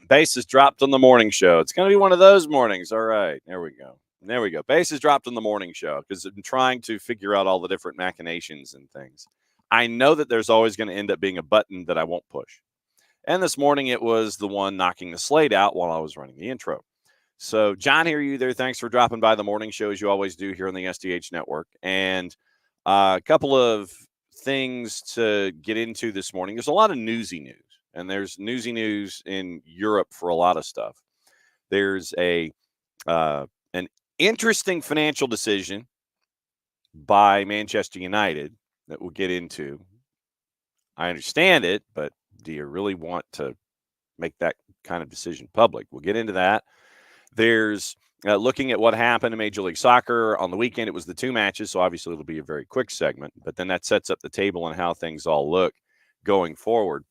Bases dropped on the morning show. It's going to be one of those mornings. All right. There we go. There we go. Bases dropped on the morning show because I'm trying to figure out all the different machinations and things. I know that there's always going to end up being a button that I won't push. And this morning it was the one knocking the slate out while I was running the intro. So, John, hear you there. Thanks for dropping by the morning show as you always do here on the SDH Network. And a couple of things to get into this morning. There's a lot of newsy news, and there's newsy news in Europe for a lot of stuff. There's an interesting financial decision by Manchester United that we'll get into. I understand it, but do you really want to make that kind of decision public? We'll get into that. There's looking at what happened in Major League Soccer on the weekend. It was the two matches, so obviously it'll be a very quick segment, but then that sets up the table on how things all look going forward.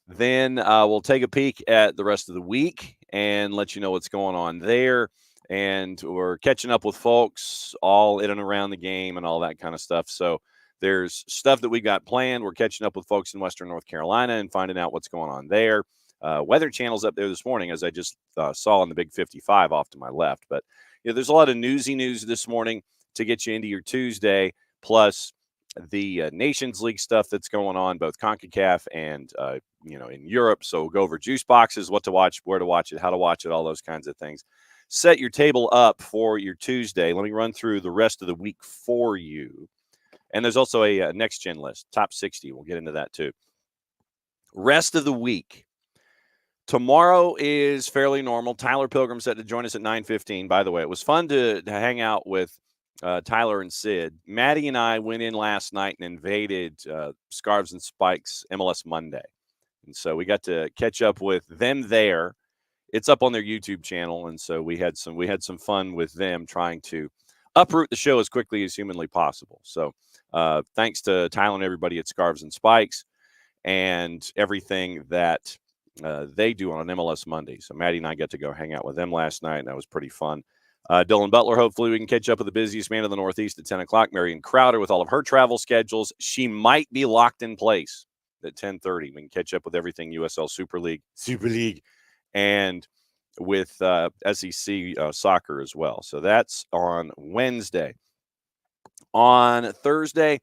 Then we'll take a peek at the rest of the week and let you know what's going on there. And we're catching up with folks all in and around the game and all that kind of stuff. So there's stuff that we got planned. We're catching up with folks in Western North Carolina and finding out what's going on there. Weather Channel's up there this morning, as I just saw on the Big 55 off to my left. But there's a lot of newsy news this morning to get you into your Tuesday, plus the Nations League stuff that's going on, both CONCACAF and in Europe. So we'll go over juice boxes, what to watch, where to watch it, how to watch it, all those kinds of things. Set your table up for your Tuesday. Let me run through the rest of the week for you. And there's also a next gen list, top 60. We'll get into that too. Rest of the week. Tomorrow is fairly normal. Tyler Pilgrim set to join us at 9:15. By the way, it was fun to hang out with Tyler and Sid. Maddie and I went in last night and invaded Scarves and Spikes MLS Monday. And so we got to catch up with them there. It's up on their YouTube channel. And so we had some fun with them trying to uproot the show as quickly as humanly possible. So thanks to Tyler and everybody at Scarves and Spikes and everything that they do on an MLS Monday. So Maddie and I got to go hang out with them last night, and that was pretty fun. Dylan Butler, hopefully we can catch up with the busiest man in the Northeast at 10 o'clock. Marion Crowder with all of her travel schedules. She might be locked in place at 10:30. We can catch up with everything USL Super League, and with SEC soccer as well. So that's on Wednesday. On Thursday,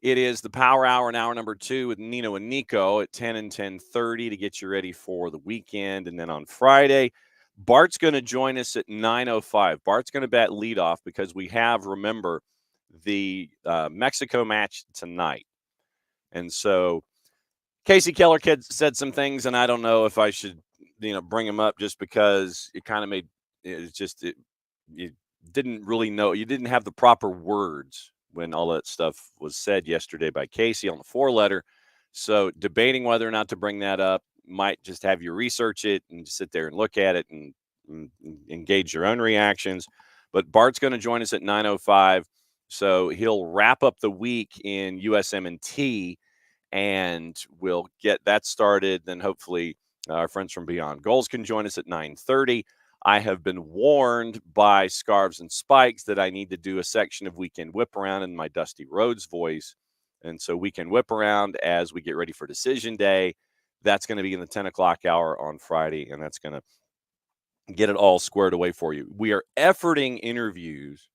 it is the Power Hour and hour number 2 with Nino and Nico at 10 and 10:30 to get you ready for the weekend. And then on Friday, Bart's going to join us at 9:05. Bart's going to bat leadoff because we have, remember, the Mexico match tonight. And so Casey Keller said some things, and I don't know if I should, bring them up just because it kind of made you didn't really know. You didn't have the proper words when all that stuff was said yesterday by Casey on the 4-letter. So debating whether or not to bring that up, might just have you research it and sit there and look at it and engage your own reactions. But Bart's going to join us at 9:05. So he'll wrap up the week in USM&T, and we'll get that started. Then hopefully our friends from Beyond Goals can join us at 9:30. I have been warned by Scarves and Spikes that I need to do a section of Weekend Whip Around in my Dusty Rhodes voice. And so Weekend Whip Around as we get ready for Decision Day. That's going to be in the 10 o'clock hour on Friday, and that's going to get it all squared away for you. We are efforting interviews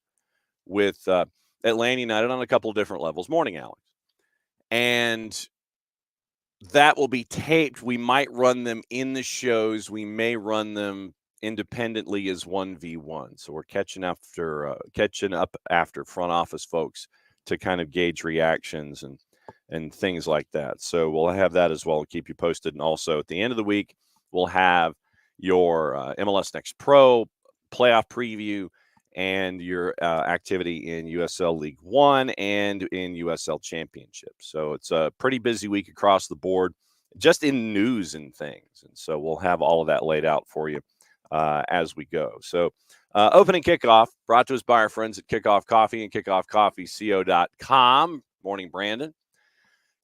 with Atlanta United on a couple of different levels. Morning, Alex. And that will be taped. We might run them in the shows. We may run them independently as 1v1. So we're catching up after front office folks to kind of gauge reactions and things like that. So we'll have that as well and keep you posted. And also at the end of the week, we'll have your MLS Next Pro playoff preview and your activity in USL League One and in USL Championship. So it's a pretty busy week across the board, just in news and things. And so we'll have all of that laid out for you as we go. So opening kickoff brought to us by our friends at Kickoff Coffee and kickoffcoffeeco.com. Morning, Brandon.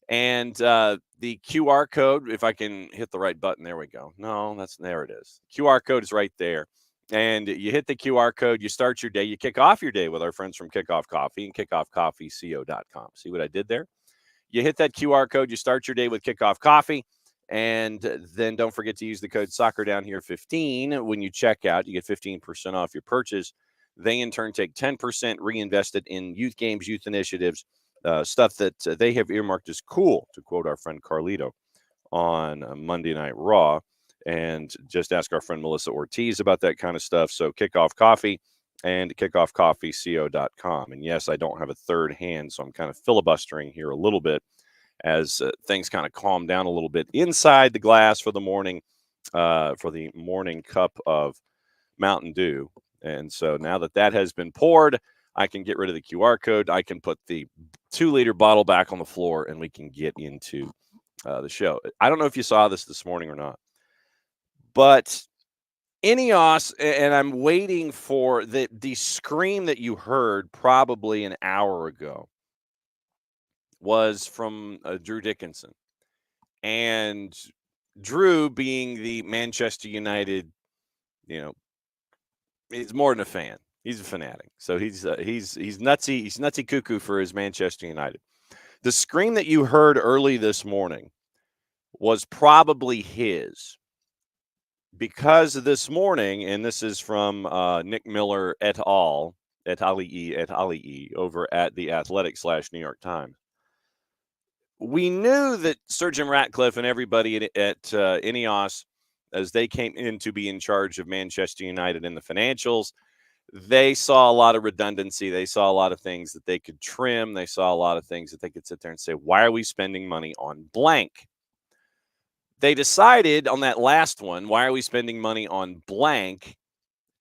And the QR code, if I can hit the right button, there we go. No, there it is. QR code is right there. And you hit the QR code, you start your day, you kick off your day with our friends from Kickoff Coffee and kickoffcoffeeco.com. See what I did there? You hit that QR code, you start your day with Kickoff Coffee, And then don't forget to use the code SoccerDownHere15 when you check out. You get 15% off your purchase. They, in turn, take 10% reinvested in youth games, youth initiatives, stuff that they have earmarked as cool, to quote our friend Carlito on Monday Night Raw. And just ask our friend Melissa Ortiz about that kind of stuff. So Kickoff Coffee and kickoffcoffeeco.com. And yes, I don't have a third hand, so I'm kind of filibustering here a little bit as things kind of calm down a little bit inside the glass for the morning cup of Mountain Dew. And so now that has been poured, I can get rid of the QR code. I can put the 2-liter bottle back on the floor, and we can get into the show. I don't know if you saw this morning or not, but Ineos, and I'm waiting for the scream that you heard probably an hour ago was from Drew Dickinson. And Drew, being the Manchester United, he's more than a fan. He's a fanatic. So he's nutsy. He's nutsy cuckoo for his Manchester United. The scream that you heard early this morning was probably his, because this morning, and this is from Nick Miller et al. Over at the Athletic / New York Times. We knew that Sir Jim Ratcliffe and everybody at Ineos, as they came in to be in charge of Manchester United in the financials, they saw a lot of redundancy. They saw a lot of things that they could trim. They saw a lot of things that they could sit there and say, why are we spending money on blank? They decided on that last one, why are we spending money on blank,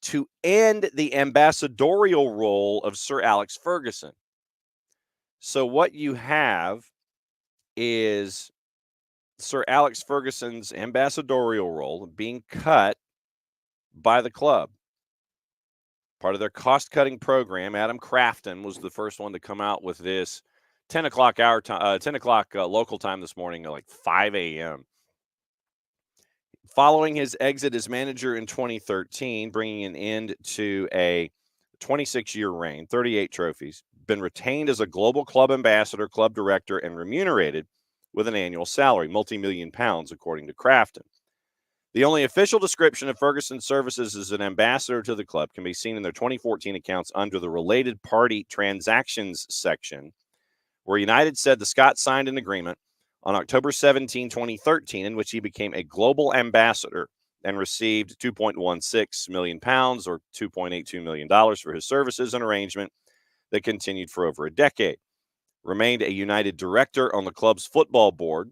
to end the ambassadorial role of Sir Alex Ferguson. So what you have is Sir Alex Ferguson's ambassadorial role being cut by the club. Part of their cost-cutting program. Adam Crafton was the first one to come out with this 10 o'clock local time this morning at like 5 a.m. Following his exit as manager in 2013, bringing an end to a 26-year reign, 38 trophies, been retained as a global club ambassador, club director, and remunerated with an annual salary, multi-million pounds, according to Crafton. The only official description of Ferguson's services as an ambassador to the club can be seen in their 2014 accounts under the related party transactions section, where United said the Scots signed an agreement on October 17, 2013, in which he became a global ambassador and received £2.16 million or $2.82 million for his services, an arrangement that continued for over a decade. Remained a United director on the club's football board,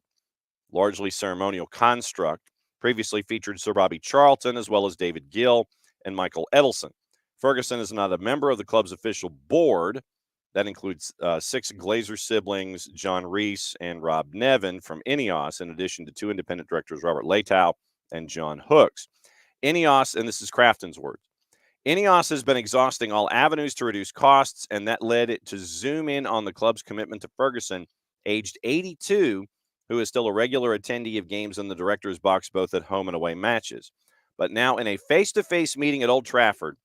largely ceremonial construct. Previously featured Sir Bobby Charlton, as well as David Gill and Michael Edelson. Ferguson is not a member of the club's official board. That includes 6 Glazer siblings, John Reese and Rob Nevin from Ineos, in addition to 2 independent directors, Robert Leitao and John Hooks. Ineos, and this is Crafton's words, Ineos has been exhausting all avenues to reduce costs, and that led it to zoom in on the club's commitment to Ferguson, aged 82, who is still a regular attendee of games in the director's box, both at home and away matches. But now in a face-to-face meeting at Old Trafford,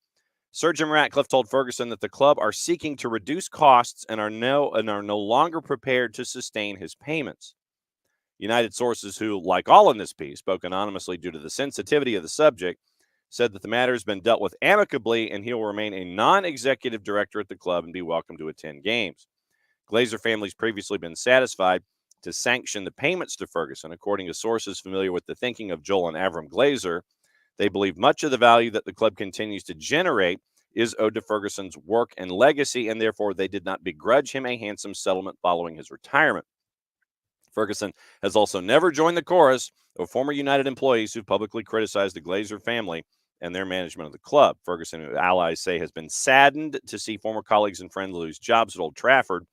Sir Jim Ratcliffe told Ferguson that the club are seeking to reduce costs and are no longer prepared to sustain his payments. United sources who, like all in this piece, spoke anonymously due to the sensitivity of the subject, said that the matter has been dealt with amicably and he will remain a non-executive director at the club and be welcome to attend games. Glazer family's previously been satisfied to sanction the payments to Ferguson. According to sources familiar with the thinking of Joel and Avram Glazer, they believe much of the value that the club continues to generate is owed to Ferguson's work and legacy, and therefore they did not begrudge him a handsome settlement following his retirement. Ferguson has also never joined the chorus of former United employees who publicly criticized the Glazer family and their management of the club. Ferguson and allies say has been saddened to see former colleagues and friends lose jobs at Old Trafford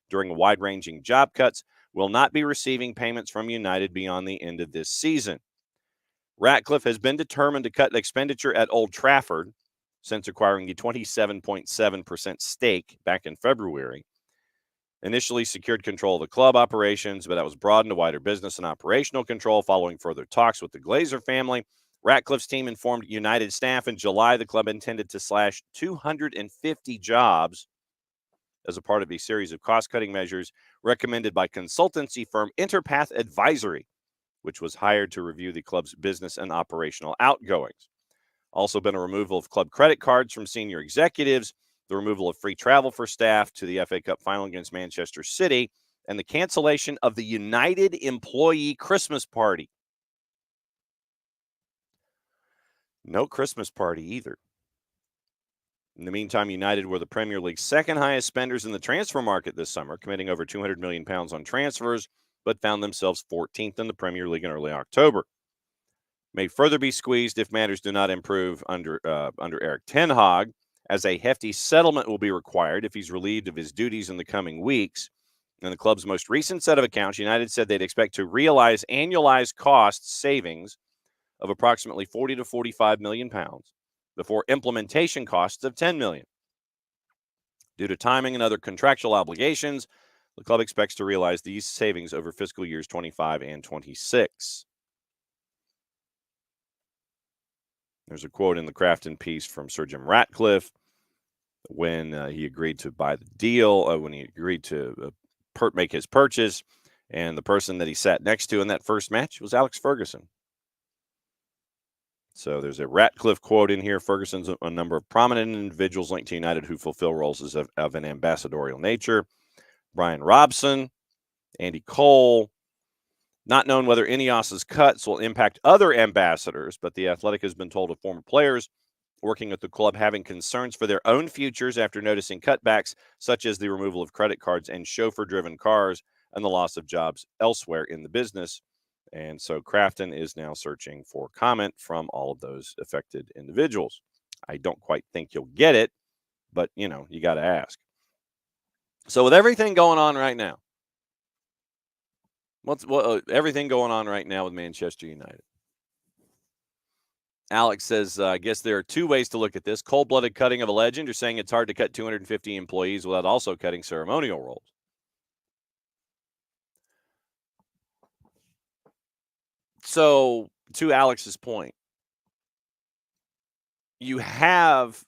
during wide-ranging job cuts, will not be receiving payments from United beyond the end of this season. Ratcliffe has been determined to cut expenditure at Old Trafford since acquiring the 27.7% stake back in February. Initially secured control of the club operations, but that was broadened to wider business and operational control following further talks with the Glazer family. Ratcliffe's team informed United staff in July the club intended to slash 250 jobs as a part of a series of cost-cutting measures recommended by consultancy firm Interpath Advisory which was hired to review the club's business and operational outgoings. Also been a removal of club credit cards from senior executives, the removal of free travel for staff to the FA Cup final against Manchester City, and the cancellation of the United employee Christmas party. No Christmas party either. In the meantime, United were the Premier League's second highest spenders in the transfer market this summer, committing over £200 million on transfers, but found themselves 14th in the Premier League in early October. May further be squeezed if matters do not improve under Erik ten Hag, as a hefty settlement will be required if he's relieved of his duties in the coming weeks. In the club's most recent set of accounts, United said they'd expect to realize annualized cost savings of approximately 40 to 45 million pounds before implementation costs of 10 million. Due to timing and other contractual obligations, the club expects to realize these savings over fiscal years 25 and 26. There's a quote in the Crafton piece from Sir Jim Ratcliffe when he agreed to buy the deal, when he agreed to make his purchase, and the person that he sat next to in that first match was Alex Ferguson. So there's a Ratcliffe quote in here. Ferguson's a number of prominent individuals linked to United who fulfill roles of an ambassadorial nature. Brian Robson, Andy Cole. Not known whether Ineos's cuts will impact other ambassadors, but The Athletic has been told of former players working at the club having concerns for their own futures after noticing cutbacks such as the removal of credit cards and chauffeur-driven cars and the loss of jobs elsewhere in the business. And so Crafton is now searching for comment from all of those affected individuals. I don't quite think you'll get it, but, you got to ask. So with everything going on right now, everything going on right now with Manchester United? Alex says, I guess there are two ways to look at this. Cold-blooded cutting of a legend. You're saying it's hard to cut 250 employees without also cutting ceremonial roles. So, to Alex's point, you have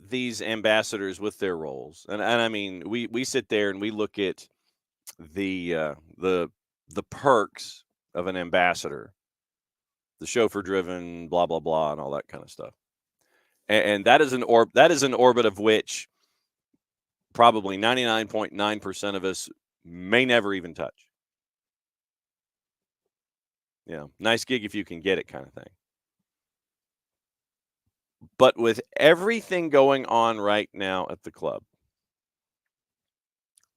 these ambassadors with their roles. And I mean, we sit there and we look at the perks of an ambassador, the chauffeur-driven, blah blah blah, and all that kind of stuff. And that is an orbit of which probably 99.9% of us may never even touch. Nice gig if you can get it, kind of thing. But with everything going on right now at the club,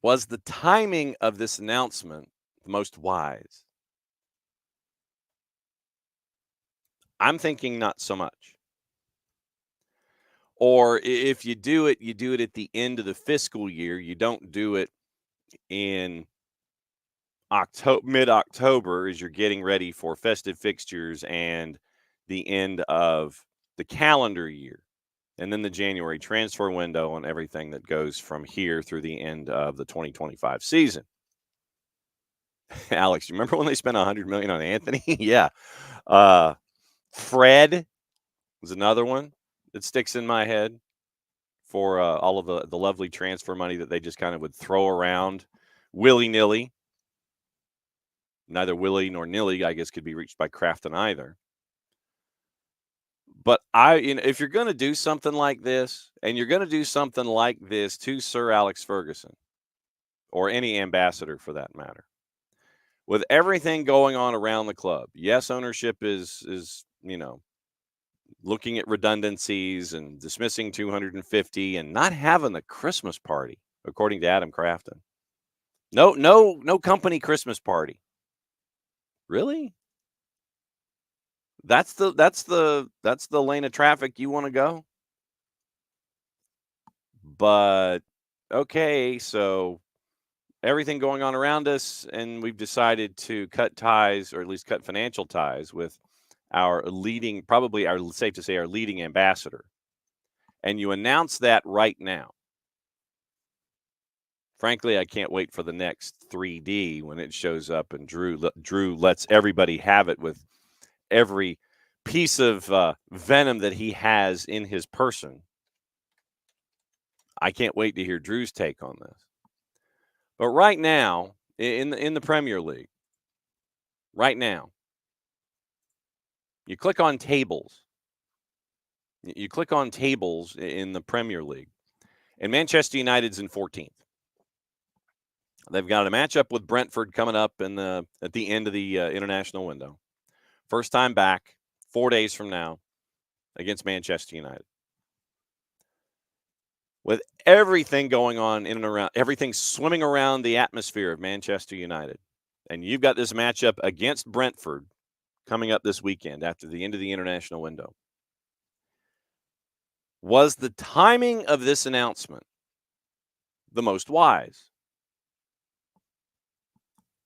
was the timing of this announcement the most wise? I'm thinking not so much. Or if you do it at the end of the fiscal year. You don't do it in mid-October as you're getting ready for festive fixtures and the end of the calendar year, and then the January transfer window and everything that goes from here through the end of the 2025 season. Alex, you remember when they spent $100 million on Anthony? Yeah. Fred was another one that sticks in my head for all of the lovely transfer money that they just kind of would throw around willy-nilly. Neither willy nor nilly, I guess, could be reached by Crafton either. But if you're going to do something like this, and you're going to do something like this to Sir Alex Ferguson, or any ambassador for that matter, with everything going on around the club, yes, ownership is looking at redundancies and dismissing 250 and not having the Christmas party, according to Adam Crafton. No company Christmas party. Really? That's the lane of traffic you want to go? But okay, so everything going on around us, and we've decided to cut ties, or at least cut financial ties, with our leading, safe to say, our leading ambassador. And you announce that right now. Frankly, I can't wait for the next 3D when it shows up and Drew lets everybody have it with every piece of venom that he has in his person. I can't wait to hear Drew's take on this. But right now, in the Premier League, right now, You click on tables. You click on tables in the Premier League, and Manchester United's in 14th. They've got a matchup with Brentford coming up at the end of the international window. First time back, 4 days from now, against Manchester United. With everything going on in and around, everything swimming around the atmosphere of Manchester United, and you've got this matchup against Brentford coming up this weekend after the end of the international window. Was the timing of this announcement the most wise?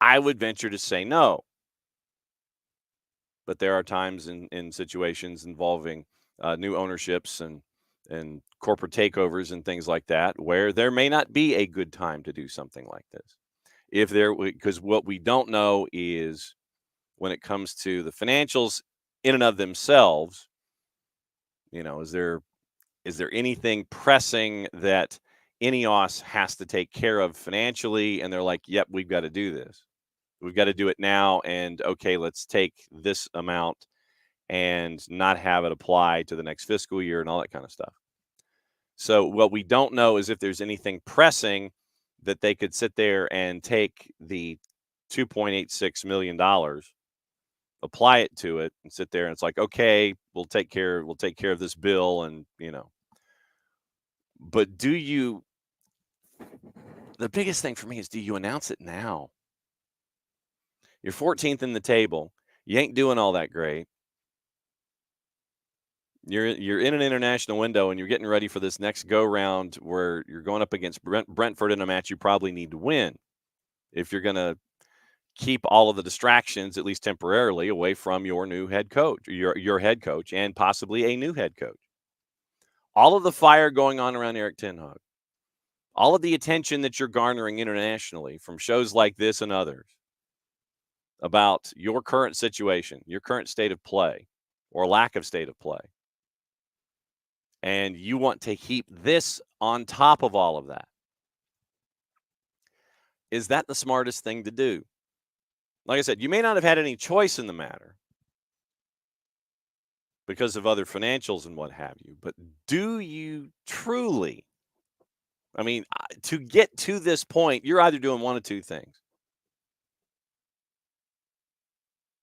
I would venture to say no. But there are times in situations involving new ownerships and corporate takeovers and things like that where there may not be a good time to do something like this. Because what we don't know is when it comes to the financials in and of themselves, is there anything pressing that Ineos has to take care of financially? And they're like, yep, we've got to do this. We've got to do it now. And okay, let's take this amount and not have it apply to the next fiscal year and all that kind of stuff. So what we don't know is if there's anything pressing that they could sit there and take the $2.86 million, apply it to it, and sit there and it's like, okay, we'll take care of this bill, and But the biggest thing for me is, do you announce it now? You're 14th in the table. You ain't doing all that great. You're in an international window, and you're getting ready for this next go round where you're going up against Brentford in a match you probably need to win if you're going to keep all of the distractions, at least temporarily, away from your new head coach, your head coach, and possibly a new head coach. All of the fire going on around Erik ten Hag, all of the attention that you're garnering internationally from shows like this and others about your current situation, your current state of play or lack of state of play. And you want to heap this on top of all of that. Is that the smartest thing to do? Like I said, you may not have had any choice in the matter because of other financials and what have you, but do you truly? I mean, to get to this point, you're either doing one of two things.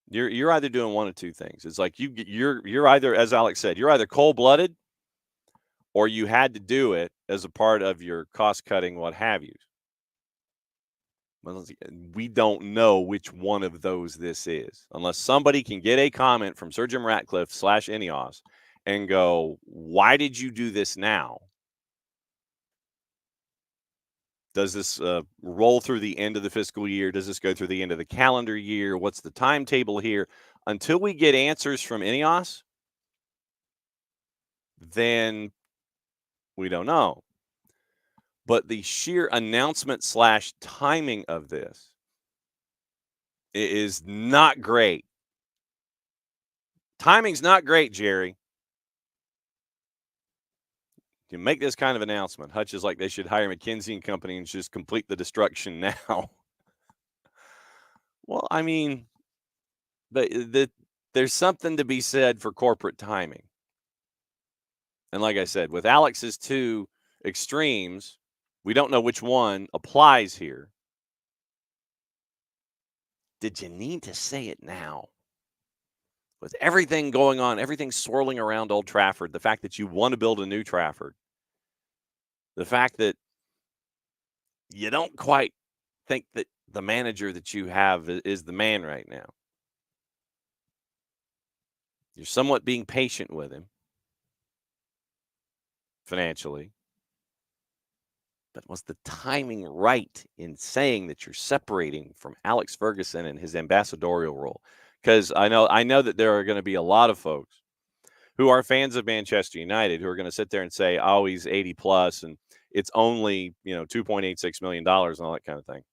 You're either doing one of two things. It's like you're either, as Alex said, you're either cold-blooded or you had to do it as a part of your cost-cutting, what have you. We don't know which one of those this is, unless somebody can get a comment from Sir Jim Ratcliffe / Ineos and go, why did you do this now? Does this roll through the end of the fiscal year? Does this go through the end of the calendar year? What's the timetable here? Until we get answers from Ineos, then we don't know. But the sheer announcement / timing of this is not great. Timing's not great, Jerry. You make this kind of announcement. Hutch is like, they should hire McKinsey and Company and just complete the destruction now. Well, I mean, there's something to be said for corporate timing. And like I said, with Alex's two extremes, we don't know which one applies here. Did you need to say it now? With everything going on, everything swirling around Old Trafford, the fact that you want to build a new Trafford, the fact that you don't quite think that the manager that you have is the man right now. You're somewhat being patient with him financially. But was the timing right in saying that you're separating from Alex Ferguson and his ambassadorial role? Because I know that there are going to be a lot of folks who are fans of Manchester United who are going to sit there and say, oh, he's 80 plus and it's only, $2.86 million and all that kind of thing.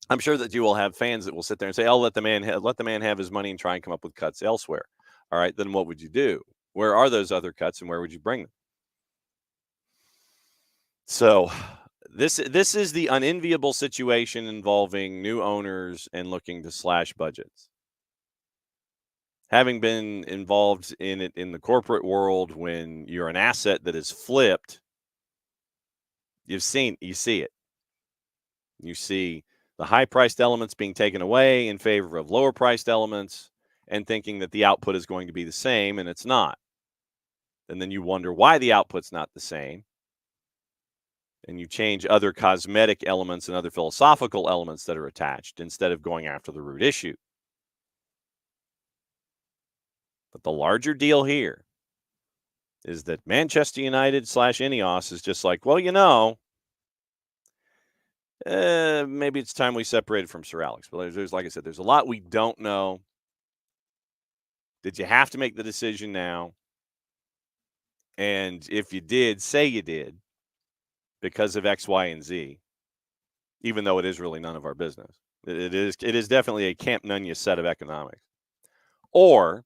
I'm sure that you will have fans that will sit there and say, oh, let the man have his money and try and come up with cuts elsewhere. All right, then what would you do? Where are those other cuts and where would you bring them? So this is the unenviable situation involving new owners and looking to slash budgets. having been involved in it in the corporate world, when you're an asset that is flipped, you see it. You see the high priced elements being taken away in favor of lower priced elements, and thinking that the output is going to be the same, and it's not. And then you wonder why the output's not the same. And you change other cosmetic elements and other philosophical elements that are attached instead of going after the root issue. But the larger deal here is that Manchester United / Ineos is just like, well, maybe it's time we separated from Sir Alex. But there's, like I said, there's a lot we don't know. Did you have to make the decision now? And if you did, say you did because of X, Y, and Z, even though it is really none of our business. It is definitely a Camp Nunya set of economics. Or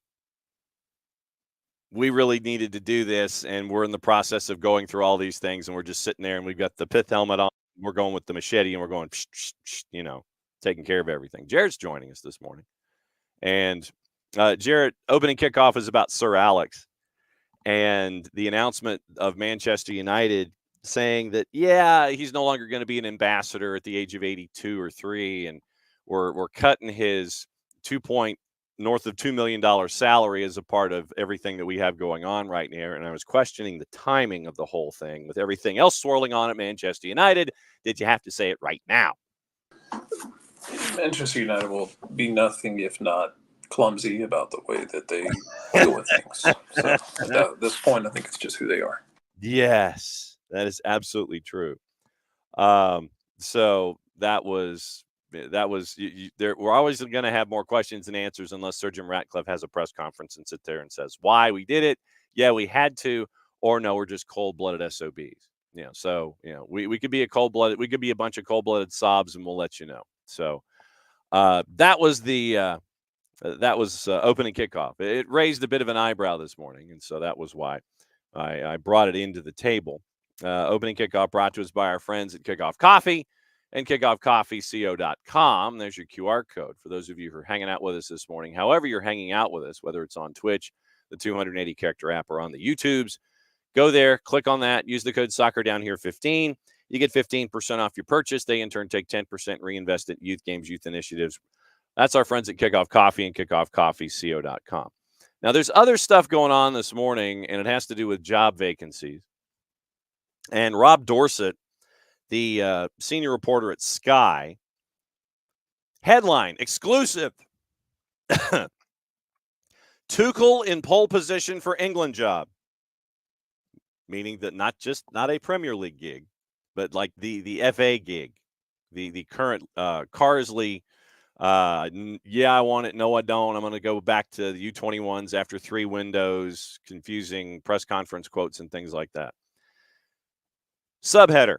we really needed to do this, and we're in the process of going through all these things, and we're just sitting there, and we've got the pith helmet on. We're going with the machete, and we're going, taking care of everything. Jared's joining us this morning. And Jared, opening kickoff is about Sir Alex and the announcement of Manchester United saying that, he's no longer going to be an ambassador at the age of 82 or 3, and we're cutting his north of $2 million salary as a part of everything that we have going on right now. And I was questioning the timing of the whole thing with everything else swirling on at Manchester United. Did you have to say it right now? Manchester United will be nothing if not clumsy about the way that they deal with things. So at this point, I think it's just who they are. Yes, that is absolutely true. So that was we're always going to have more questions and answers unless Sir Jim Ratcliffe has a press conference and sit there and says why we did it. Yeah, we had to, or no, we're just cold-blooded SOBs. We could be we could be a bunch of cold-blooded sobs, and we'll let you know. So that was opening kickoff. It raised a bit of an eyebrow this morning, and so that was why I brought it into the table. Opening kickoff brought to us by our friends at Kickoff Coffee and kickoffcoffeeco.com. There's your QR code for those of you who are hanging out with us this morning. However you're hanging out with us, whether it's on Twitch, the 280 character app, or on the YouTubes, go there, click on that, use the code Soccer Down Here 15. You get 15% off your purchase. They in turn take 10% and reinvest it in youth games, youth initiatives. That's our friends at Kickoff Coffee and kickoffcoffeeco.com. Now, there's other stuff going on this morning, and it has to do with job vacancies. And Rob Dorsett, the senior reporter at Sky, headline, exclusive. Tuchel in pole position for England job. Meaning that not a Premier League gig, but like the FA gig, the current Carsley. I want it. No, I don't. I'm going to go back to the U21s after 3 windows, confusing press conference quotes and things like that. Subheader.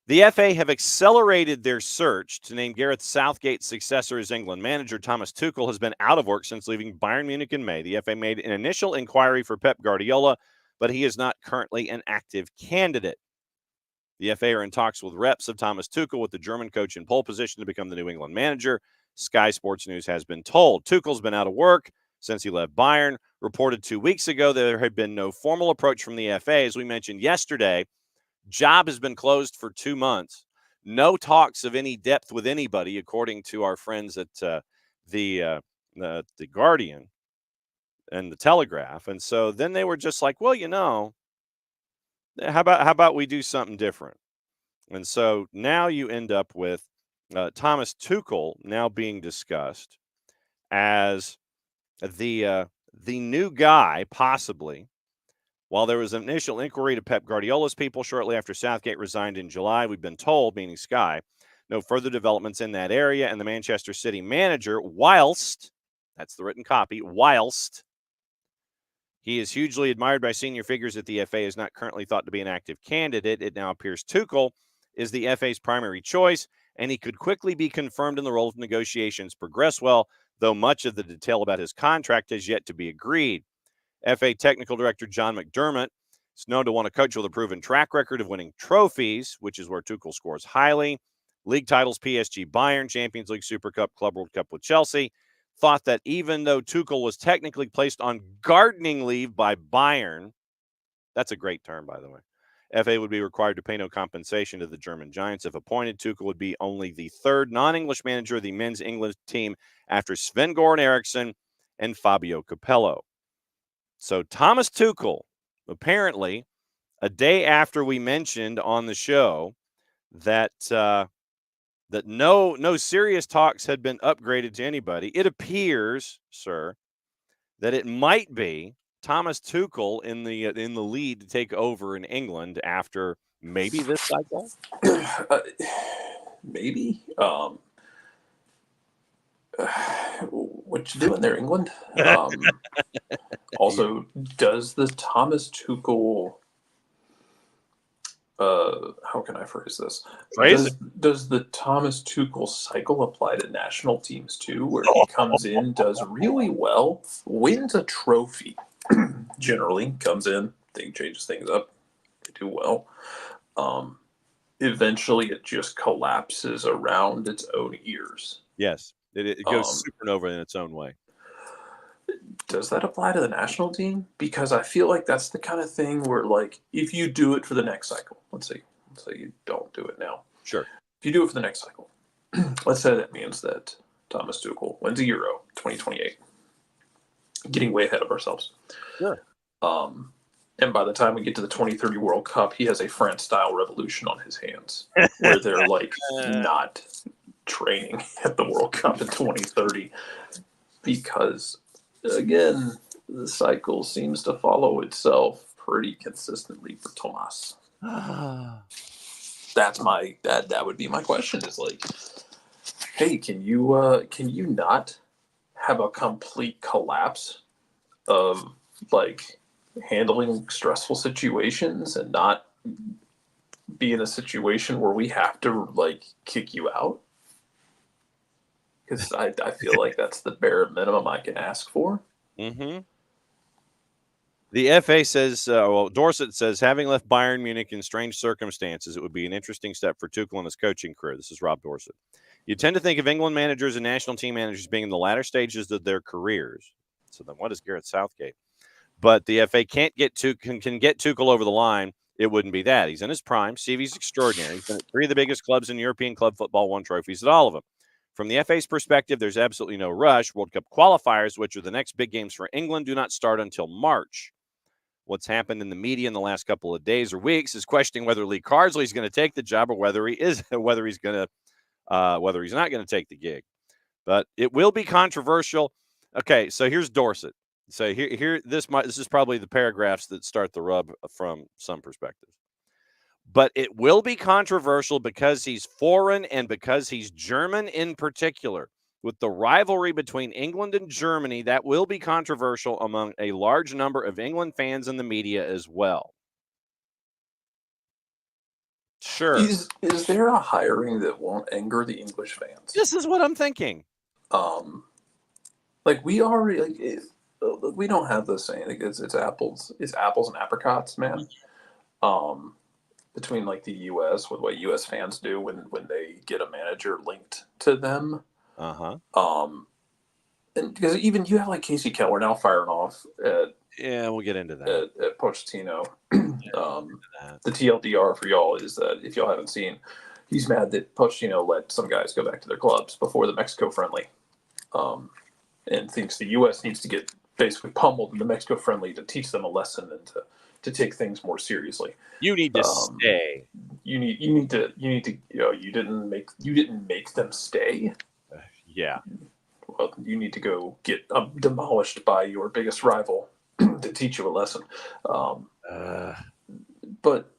The FA have accelerated their search to name Gareth Southgate's successor as England manager. Thomas Tuchel has been out of work since leaving Bayern Munich in May. The FA made an initial inquiry for Pep Guardiola, but he is not currently an active candidate. The FA are in talks with reps of Thomas Tuchel, with the German coach in pole position to become the New England manager. Sky Sports News has been told. Tuchel's been out of work since he left Bayern. Reported 2 weeks ago that there had been no formal approach from the FA. As we mentioned yesterday, job has been closed for 2 months. No talks of any depth with anybody, according to our friends at the Guardian and the Telegraph. And so then they were just like, well, how about we do something different? And so now you end up with Thomas Tuchel now being discussed as the new guy, possibly. While there was an initial inquiry to Pep Guardiola's people shortly after Southgate resigned in July, we've been told, meaning Sky, no further developments in that area, and the Manchester City manager, whilst, that's the written copy, whilst he is hugely admired by senior figures at the FA, is not currently thought to be an active candidate. It now appears Tuchel is the FA's primary choice, and he could quickly be confirmed in the role if negotiations progress well, though much of the detail about his contract has yet to be agreed. FA Technical Director John McDermott is known to want a coach with a proven track record of winning trophies, which is where Tuchel scores highly. League titles, PSG Bayern, Champions League, Super Cup, Club World Cup with Chelsea. thought that even though Tuchel was technically placed on gardening leave by Bayern, that's a great term, by the way, FA would be required to pay no compensation to the German Giants. If appointed, Tuchel would be only the third non-English manager of the men's England team after Sven-Goran Eriksson and Fabio Capello. So Thomas Tuchel, apparently, a day after we mentioned on the show that that no serious talks had been upgraded to anybody, it appears, sir, that it might be Thomas Tuchel in the lead to take over in England after maybe this cycle. Maybe. What you doing there, England? Also, does the Thomas Tuchel? How can I phrase this? Does the Thomas Tuchel cycle apply to national teams too, where he comes in, does really well, wins a trophy, generally comes in, changes things up, they do well. Eventually, it just collapses around its own ears. Yes, it goes supernova in its own way. Does that apply to the national team? Because I feel like that's the kind of thing where, like, if you do it for the next cycle, let's say you don't do it now. Sure. If you do it for the next cycle, let's say that means that Thomas Tuchel wins a Euro 2028. Getting way ahead of ourselves. Sure. And by the time we get to the 2030 World Cup, he has a France-style revolution on his hands, where they're like not training at the World Cup in 2030 because, again, the cycle seems to follow itself pretty consistently for Thomas. That would be my question. Is like, hey, can you not have a complete collapse of like handling stressful situations and not be in a situation where we have to like kick you out? Because I feel like that's the bare minimum I can ask for. Mm-hmm. The FA says, Dorset says, having left Bayern Munich in strange circumstances, it would be an interesting step for Tuchel and his coaching career. This is Rob Dorset. You tend to think of England managers and national team managers being in the latter stages of their careers. So then what is Gareth Southgate? But the FA can get Tuchel over the line. It wouldn't be that. He's in his prime. CV's extraordinary. He's been at 3 of the biggest clubs in European club football, won trophies at all of them. From the FA's perspective, there's absolutely no rush. World Cup qualifiers, which are the next big games for England, do not start until March. What's happened in the media in the last couple of days or weeks is questioning whether Lee Carsley is going to take the job or whether he's not going to take the gig. But it will be controversial. Okay, so here's Dorset. So this is probably the paragraphs that start the rub from some perspectives. But it will be controversial because he's foreign and because he's German in particular. With the rivalry between England and Germany, that will be controversial among a large number of England fans and the media as well. Sure. Is there a hiring that won't anger the English fans? This is what I'm thinking. Like we already we don't have this saying. It's apples and apricots, man. Between like the U.S. with what U.S. fans do when they get a manager linked to them. And because even you have like Casey Keller now firing off at we'll get into that at Pochettino. The TLDR for y'all is that if y'all haven't seen, he's mad that Pochettino let some guys go back to their clubs before the Mexico friendly, and thinks the U.S. needs to get basically pummeled in the Mexico friendly to teach them a lesson and to take things more seriously. You need to stay. You need to. You didn't make them stay. Yeah. Well, you need to go get demolished by your biggest rival to teach you a lesson. But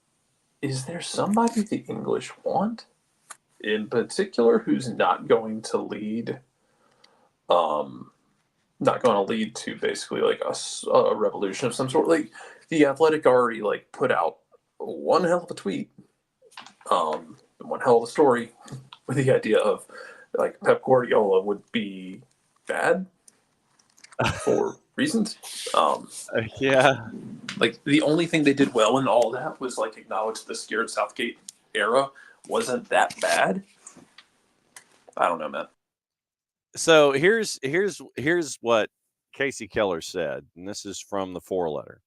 is there somebody the English want in particular who's not going to lead? Not going to lead to basically like a revolution of some sort. Like the Athletic already like put out one hell of a tweet, one hell of a story with the idea of like Pep Guardiola would be bad for reasons. Yeah. Like the only thing they did well in all that was like acknowledge the Gareth Southgate era wasn't that bad. I don't know, man. So here's what Casey Keller said, and this is from the 4-letter.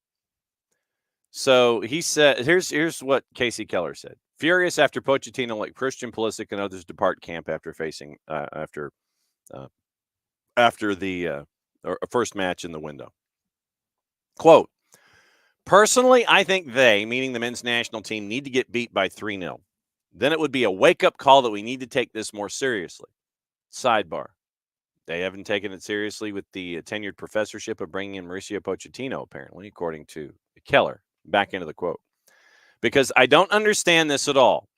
So he said, here's what Casey Keller said. Furious after Pochettino let Christian Pulisic and others depart camp after facing after the first match in the window. Quote, personally, I think they, meaning the men's national team, need to get beat by 3-0. Then it would be a wake-up call that we need to take this more seriously. Sidebar. They haven't taken it seriously with the tenured professorship of bringing in Mauricio Pochettino, apparently, according to Keller. Back into the quote. Because I don't understand this at all.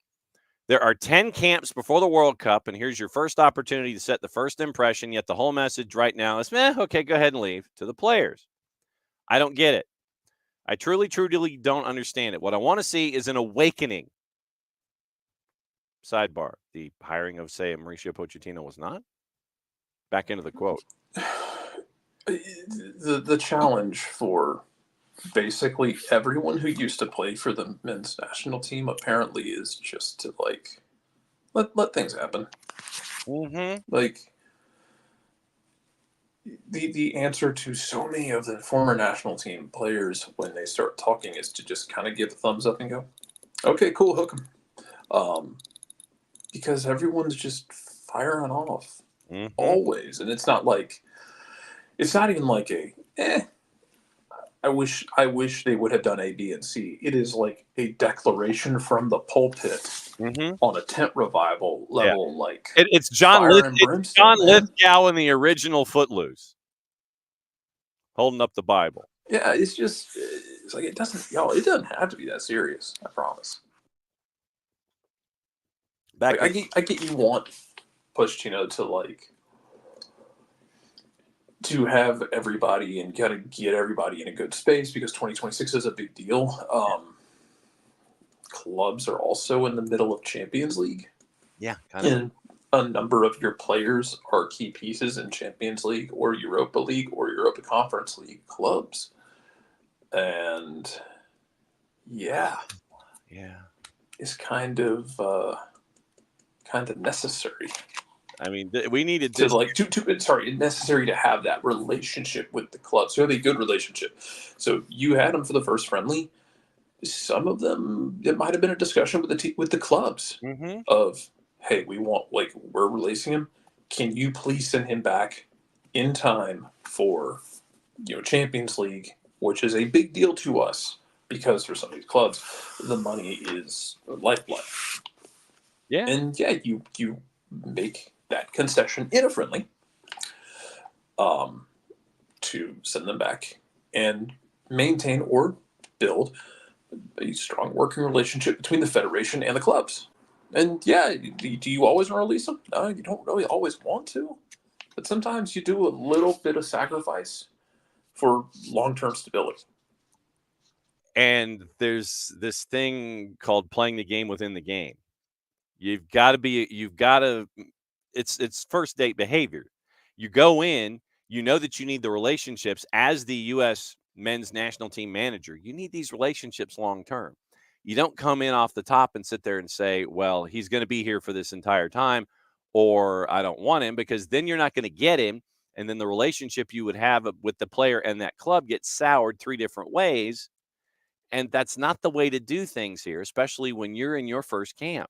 There are 10 camps before the World Cup, and here's your first opportunity to set the first impression, yet the whole message right now is, okay, go ahead and leave, to the players. I don't get it. I truly don't understand it. What I want to see is an awakening. Sidebar. The hiring of, say, Mauricio Pochettino was not? Back into the quote. The challenge for basically everyone who used to play for the men's national team apparently is just to like let things happen. Mm-hmm. Like the answer to so many of the former national team players when they start talking is to just kind of give a thumbs up and go, okay, cool, hook 'em. Because everyone's just firing off always, and it's not even like a I wish they would have done A, B, and C. It is like a declaration from the pulpit on a tent revival level, like it's John Lithgow in the original Footloose, holding up the Bible. Yeah, it's like it doesn't have to be that serious. I promise. I get you want Pochettino to have everybody and kind of get everybody in a good space because 2026 is a big deal. Clubs are also in the middle of Champions League. Yeah, kind of. And a number of your players are key pieces in Champions League or Europa League or Europa Conference League clubs. And yeah, it's kind of necessary. I mean, we needed necessary to have that relationship with the club. So have a good relationship. So you had them for the first friendly. Some of them, it might have been a discussion with the clubs of, hey, we're releasing him. Can you please send him back in time for Champions League, which is a big deal to us because for some of these clubs, the money is lifeblood. Yeah, and you make that concession in a friendly, to send them back and maintain or build a strong working relationship between the federation and the clubs. And do you always release them? No, you don't really always want to, but sometimes you do a little bit of sacrifice for long-term stability. And there's this thing called playing the game within the game. You've got to it's first date behavior. You go in, you know that you need the relationships as the U.S. men's national team manager. You need these relationships long term. You don't come in off the top and sit there and say, well, he's going to be here for this entire time, or I don't want him, because then you're not going to get him. And then the relationship you would have with the player and that club gets soured 3 different ways. And that's not the way to do things here, especially when you're in your first camp.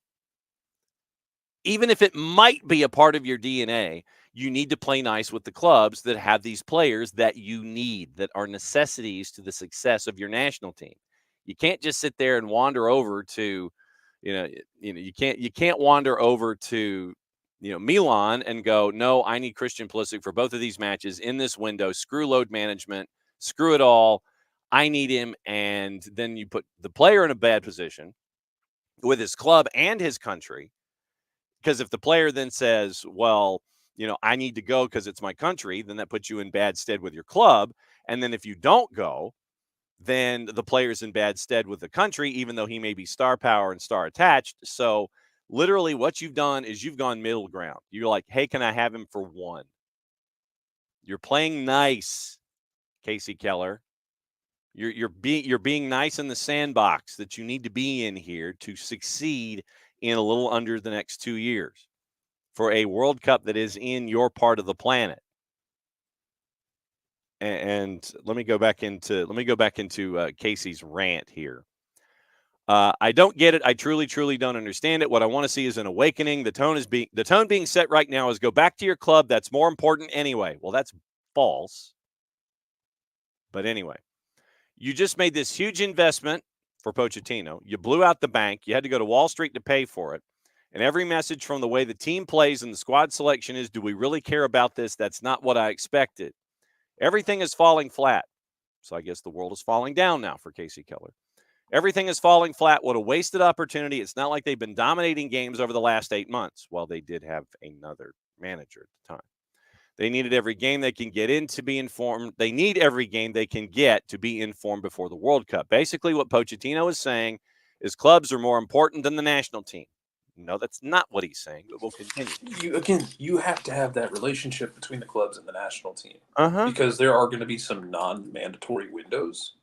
Even if it might be a part of your DNA, you need to play nice with the clubs that have these players that you need, that are necessities to the success of your national team. You can't just sit there and wander over to, you can't wander over to, Milan and go, no, I need Christian Pulisic for both of these matches in this window. Screw load management, screw it all. I need him. And then you put the player in a bad position with his club and his country. Because if the player then says, well, I need to go because it's my country, then that puts you in bad stead with your club. And then if you don't go, then the player's in bad stead with the country, even though he may be star power and star attached. So literally what you've done is you've gone middle ground. You're like, hey, can I have him for one? You're playing nice, Casey Keller. You're being nice in the sandbox that you need to be in here to succeed in a little under the next 2 years. for a World Cup that is in your part of the planet. And let me go back into Casey's rant here. I don't get it. I truly don't understand it. What I want to see is an awakening. The tone being set right now is go back to your club. That's more important anyway. Well, that's false. But anyway, you just made this huge investment for Pochettino. You blew out the bank. You had to go to Wall Street to pay for it. And every message from the way the team plays and the squad selection is, do we really care about this? That's not what I expected. Everything is falling flat. So I guess the world is falling down now for Casey Keller. Everything is falling flat. What a wasted opportunity. It's not like they've been dominating games over the last 8 months. Well, they did have another manager at the time. They needed every game they can get in to be informed. They need every game they can get to be informed before the World Cup. Basically, what Pochettino is saying is clubs are more important than the national team. No, that's not what he's saying, but we'll continue. You have to have that relationship between the clubs and the national team. Uh-huh. Because there are going to be some non-mandatory windows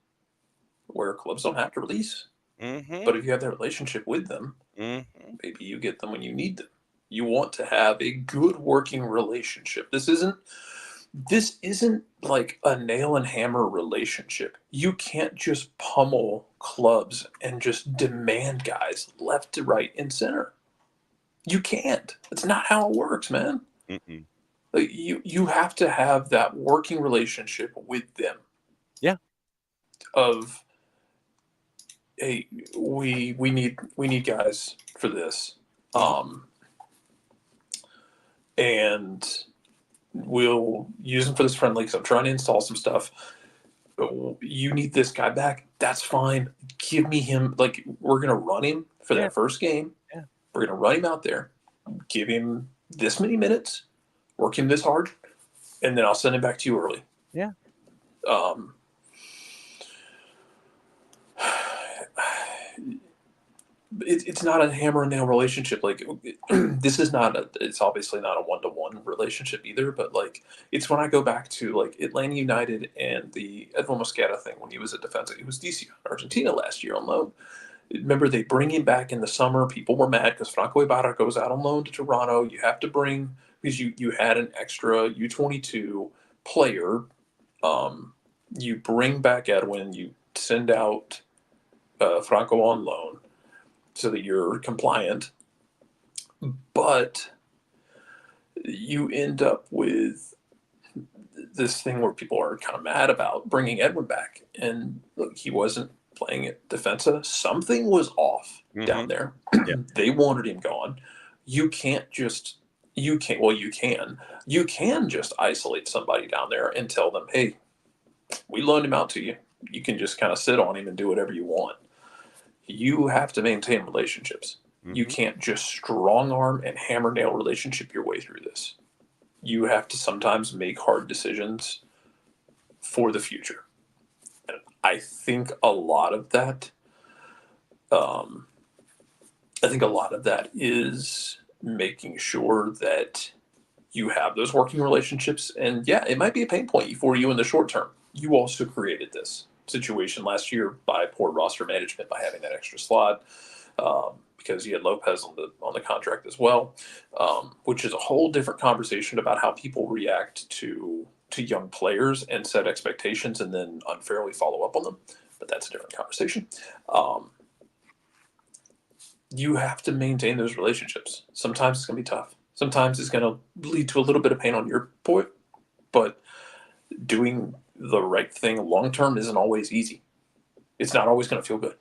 where clubs don't have to release. Mm-hmm. But if you have that relationship with them, maybe you get them when you need them. You want to have a good working relationship. This isn't like a nail and hammer relationship. You can't just pummel clubs and just demand guys left to right and center. You can't. That's not how it works, man. Mm-mm. Like you have to have that working relationship with them. Yeah. Of, hey, we need guys for this. And we'll use them for this friendly because I'm trying to install some stuff. You need this guy back. That's fine. Give me him. Like, we're going to run him for that first game. Yeah. We're going to run him out there, give him this many minutes, work him this hard, and then I'll send him back to you early. Yeah. It's not a hammer and nail relationship. Like, it's obviously not a one-to-one relationship either, but like, it's when I go back to like Atlanta United and the Edwin Mosquera thing when he was a defensive. He was DC Argentina last year on loan. Remember, they bring him back in the summer. People were mad because Franco Ibarra goes out on loan to Toronto. You have to bring, because you had an extra U22 player. You bring back Edwin. You send out Franco on loan so that you're compliant. But you end up with this thing where people are kind of mad about bringing Edwin back. And look, he wasn't playing at defensa. Something was off down there. Yeah. They wanted him gone. You can just isolate somebody down there and tell them, hey, we loaned him out to you. You can just kind of sit on him and do whatever you want. You have to maintain relationships. You can't just strong arm and hammer nail relationship your way through this. You have to sometimes make hard decisions for the future. And I think a lot of that, is making sure that you have those working relationships. And yeah, it might be a pain point for you in the short term. You also created this situation last year by poor roster management by having that extra slot, because you had Lopez on the contract as well, which is a whole different conversation about how people react to young players and set expectations and then unfairly follow up on them. But that's a different conversation. You have to maintain those relationships. Sometimes it's going to be tough. Sometimes it's going to lead to a little bit of pain on your part, but doing the right thing long term isn't always easy. It's not always going to feel good,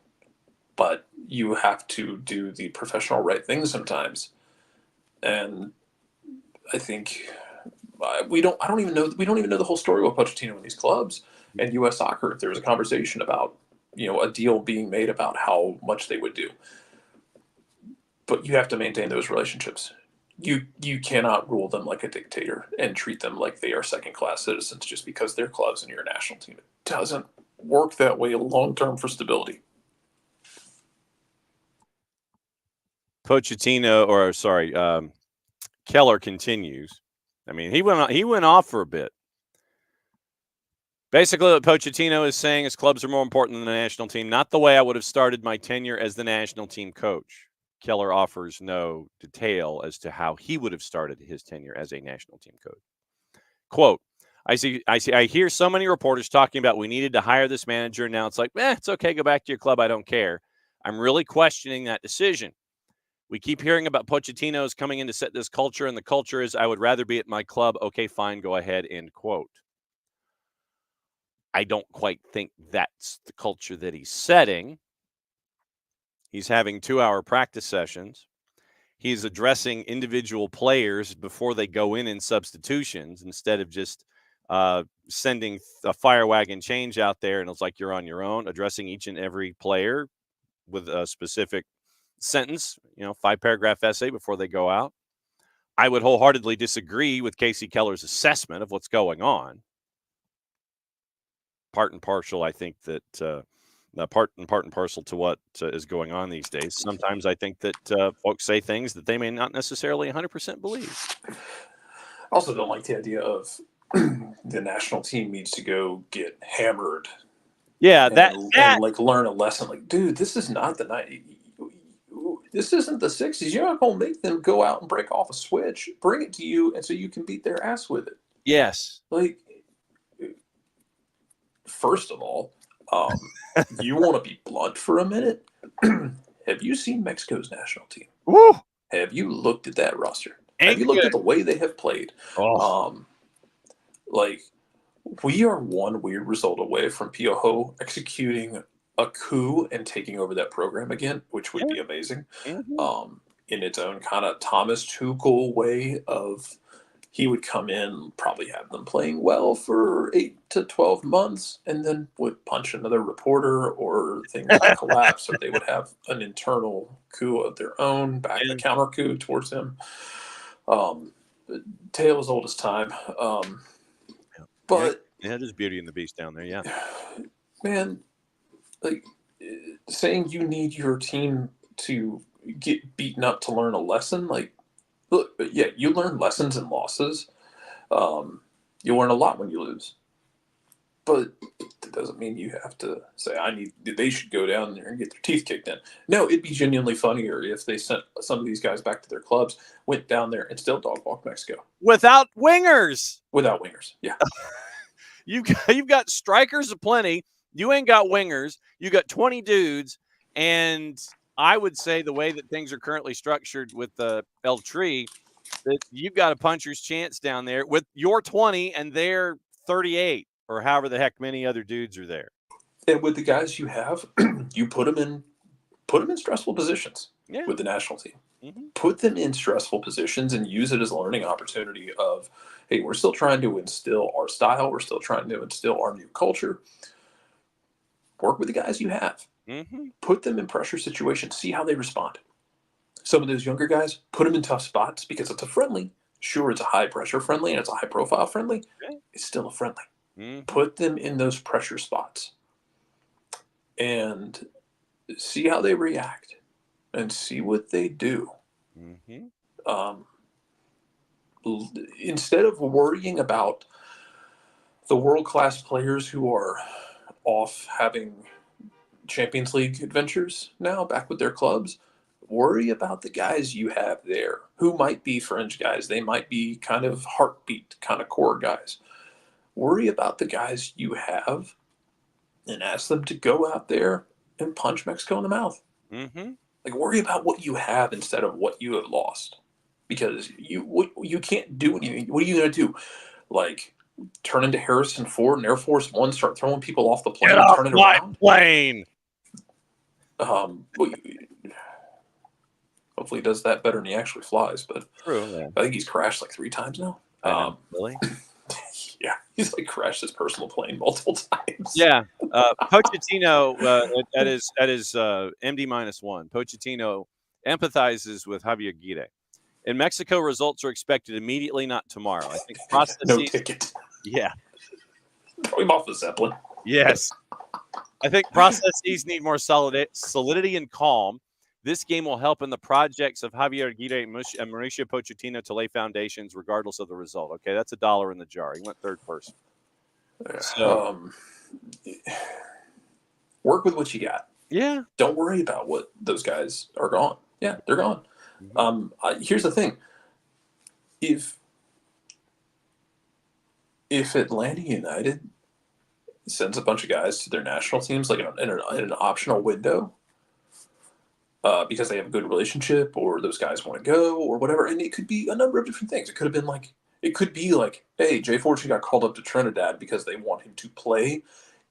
but you have to do the professional right thing sometimes. And I think we don't even know the whole story with Pochettino and these clubs and U.S. Soccer. There was a conversation about, a deal being made about how much they would do, but you have to maintain those relationships. You cannot rule them like a dictator and treat them like they are second-class citizens just because they're clubs and you're a national team. It doesn't work that way long-term for stability. Keller continues. I mean, he went off for a bit. Basically, what Pochettino is saying is clubs are more important than the national team, not the way I would have started my tenure as the national team coach. Keller offers no detail as to how he would have started his tenure as a national team coach. Quote, I hear so many reporters talking about we needed to hire this manager. Now it's like, it's okay. Go back to your club. I don't care. I'm really questioning that decision. We keep hearing about Pochettino's coming in to set this culture, and the culture is I would rather be at my club. Okay, fine. Go ahead. End quote. I don't quite think that's the culture that he's setting. He's having 2-hour practice sessions. He's addressing individual players before they go in substitutions instead of just sending a fire wagon change out there and it's like you're on your own, addressing each and every player with a specific sentence, 5-paragraph essay before they go out. I would wholeheartedly disagree with Casey Keller's assessment of what's going on. Part and partial, I think that part and parcel to what is going on these days. Sometimes I think that folks say things that they may not necessarily 100% believe. I also don't like the idea of the national team needs to go get hammered. Yeah, and like learn a lesson. Like, dude, this is not the night. This isn't the 60s. You're not going to make them go out and break off a switch. Bring it to you, and so you can beat their ass with it. Yes. Like, first of all, you want to be blunt for a minute? Have you seen Mexico's national team? Woo! Have you looked at that roster? Have you looked at the way they have played? Like, we are one weird result away from Piojo executing a coup and taking over that program again, which would be amazing. Mm-hmm. In its own kind of Thomas Tuchel way of he would come in, probably have them playing well for 8 to 12 months, and then would punch another reporter or things would collapse, or they would have an internal coup of their own, a counter coup towards him. Tale as old as time. But there's Beauty and the Beast down there, yeah. Man, like saying you need your team to get beaten up to learn a lesson, like, look, yeah, you learn lessons and losses. You learn a lot when you lose, but that doesn't mean you have to say they should go down there and get their teeth kicked in. No, it'd be genuinely funnier if they sent some of these guys back to their clubs, went down there, and still dog walked Mexico without wingers. Yeah. You've got strikers aplenty. You ain't got wingers. You got 20 dudes, and I would say the way that things are currently structured with the El Tri, that you've got a puncher's chance down there with your 20 and their 38 or however the heck many other dudes are there. And with the guys you have, you put them in stressful positions with the national team. Mm-hmm. Put them in stressful positions and use it as a learning opportunity of, hey, we're still trying to instill our style. We're still trying to instill our new culture. Work with the guys you have. Mm-hmm. Put them in pressure situations. See how they respond. Some of those younger guys, put them in tough spots because it's a friendly. Sure, it's a high-pressure friendly and it's a high-profile friendly. Okay. It's still a friendly. Mm-hmm. Put them in those pressure spots and see how they react and see what they do. Mm-hmm. Instead of worrying about the world-class players who are off having Champions League adventures now back with their clubs, worry about the guys you have there who might be fringe guys. They might be kind of heartbeat, kind of core guys. Worry about the guys you have and ask them to go out there and punch Mexico in the mouth. Mm-hmm. Like, worry about what you have instead of what you have lost, because you can't do anything. What are you going to do? Like, turn into Harrison Ford and Air Force One, start throwing people off the plane, and turn it around? Plane. Hopefully he does that better than he actually flies. But true, man. I think he's crashed like 3 times now. Really? Yeah, he's like crashed his personal plane multiple times. Yeah, Pochettino at his MD-1. Pochettino empathizes with Javier Aguirre. In Mexico, results are expected immediately, not tomorrow. I think processes. No ticket. Yeah. Throw him off the Zeppelin. Yes. I think processes need more solidity and calm. This game will help in the projects of Javier Aguirre and Mauricio Pochettino to lay foundations regardless of the result. Okay, that's $1 in the jar. He went third person. So, work with what you got. Yeah. Don't worry about what those guys are gone. Yeah, they're gone. Here's the thing: if Atlanta United sends a bunch of guys to their national teams, like in an optional window, because they have a good relationship, or those guys want to go, or whatever, and it could be a number of different things. It could be like, hey, Jay Fortune got called up to Trinidad because they want him to play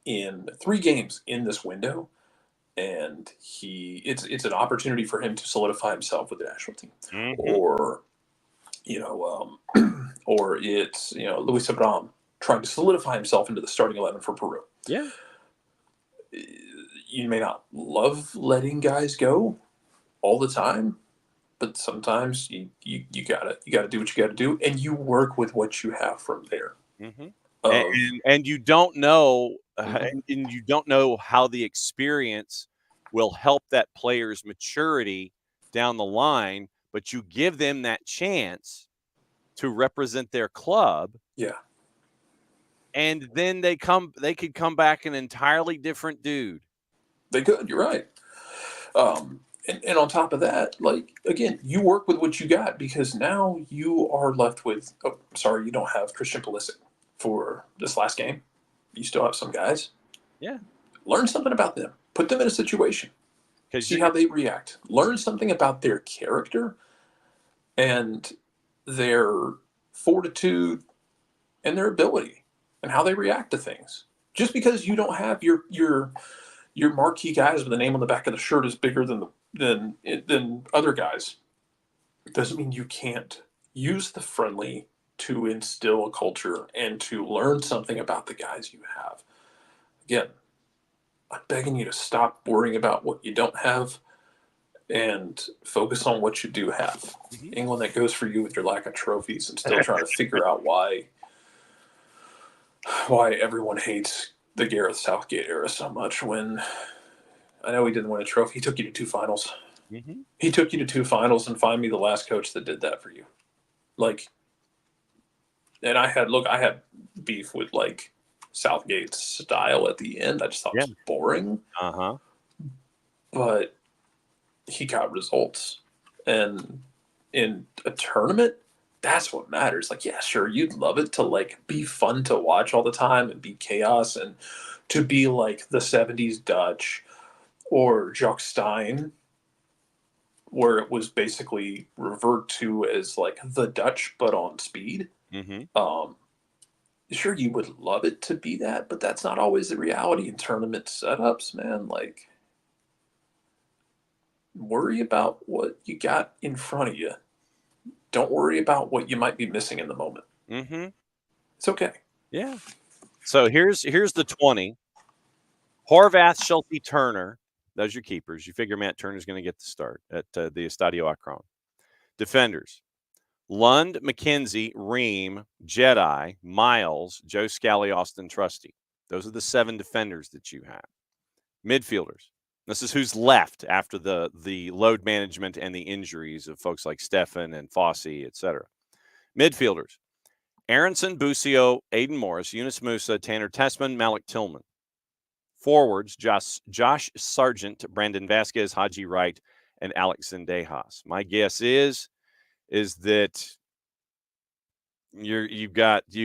in 3 games in this window, and it's an opportunity for him to solidify himself with the national team, or or it's Luis Abram trying to solidify himself into the starting 11 for Peru. Yeah. You may not love letting guys go all the time, but sometimes you gotta do what you gotta do, and you work with what you have from there. And you don't know, and you don't know how the experience will help that player's maturity down the line, but you give them that chance to represent their club. Yeah. And then they could come back an entirely different dude. They could, you're right. And on top of that, like, again, you work with what you got, because now you are left with, you don't have Christian Pulisic for this last game. You still have some guys. Yeah. Learn something about them. Put them in a situation. See how they react. Learn something about their character and their fortitude and their ability and how they react to things. Just because you don't have your marquee guys with the name on the back of the shirt is bigger than other guys, it doesn't mean you can't use the friendly to instill a culture and to learn something about the guys you have. Again, I'm begging you to stop worrying about what you don't have and focus on what you do have. England, that goes for you with your lack of trophies and still trying to figure out why everyone hates the Gareth Southgate era so much, when I know he didn't win a trophy. He took you to 2 finals. He took you to 2 finals, and find me the last coach that did that for you. Like, and I had beef with, like, Southgate's style at the end. I just thought it was boring. But he got results. And in a tournament, that's what matters. Like, yeah, sure, you'd love it to, like, be fun to watch all the time and be chaos, and to be like the 70s Dutch or Jacques Stein, where it was basically revert to as like the Dutch but on speed. Sure, you would love it to be that, but that's not always the reality in tournament setups, man. Like, worry about what you got in front of you. Don't worry about what you might be missing in the moment. It's okay. Yeah. So here's the 20. Horvath, Schulte, Turner. Those are your keepers. You figure Matt Turner's going to get the start at the Estadio Akron. Defenders: Lund, McKenzie, Ream, Jedi, Miles, Joe Scally, Austin Trusty. Those are the 7 defenders that you have. Midfielders: this is who's left after the load management and the injuries of folks like Stefan and Fossey, etc. Midfielders: Aronson, Busio, Aiden Morris, Yunus Musa, Tanner Tessman, Malik Tillman. Forwards: Josh Sargent, Brandon Vasquez, Haji Wright, and Alex Zendejas. My guess is that you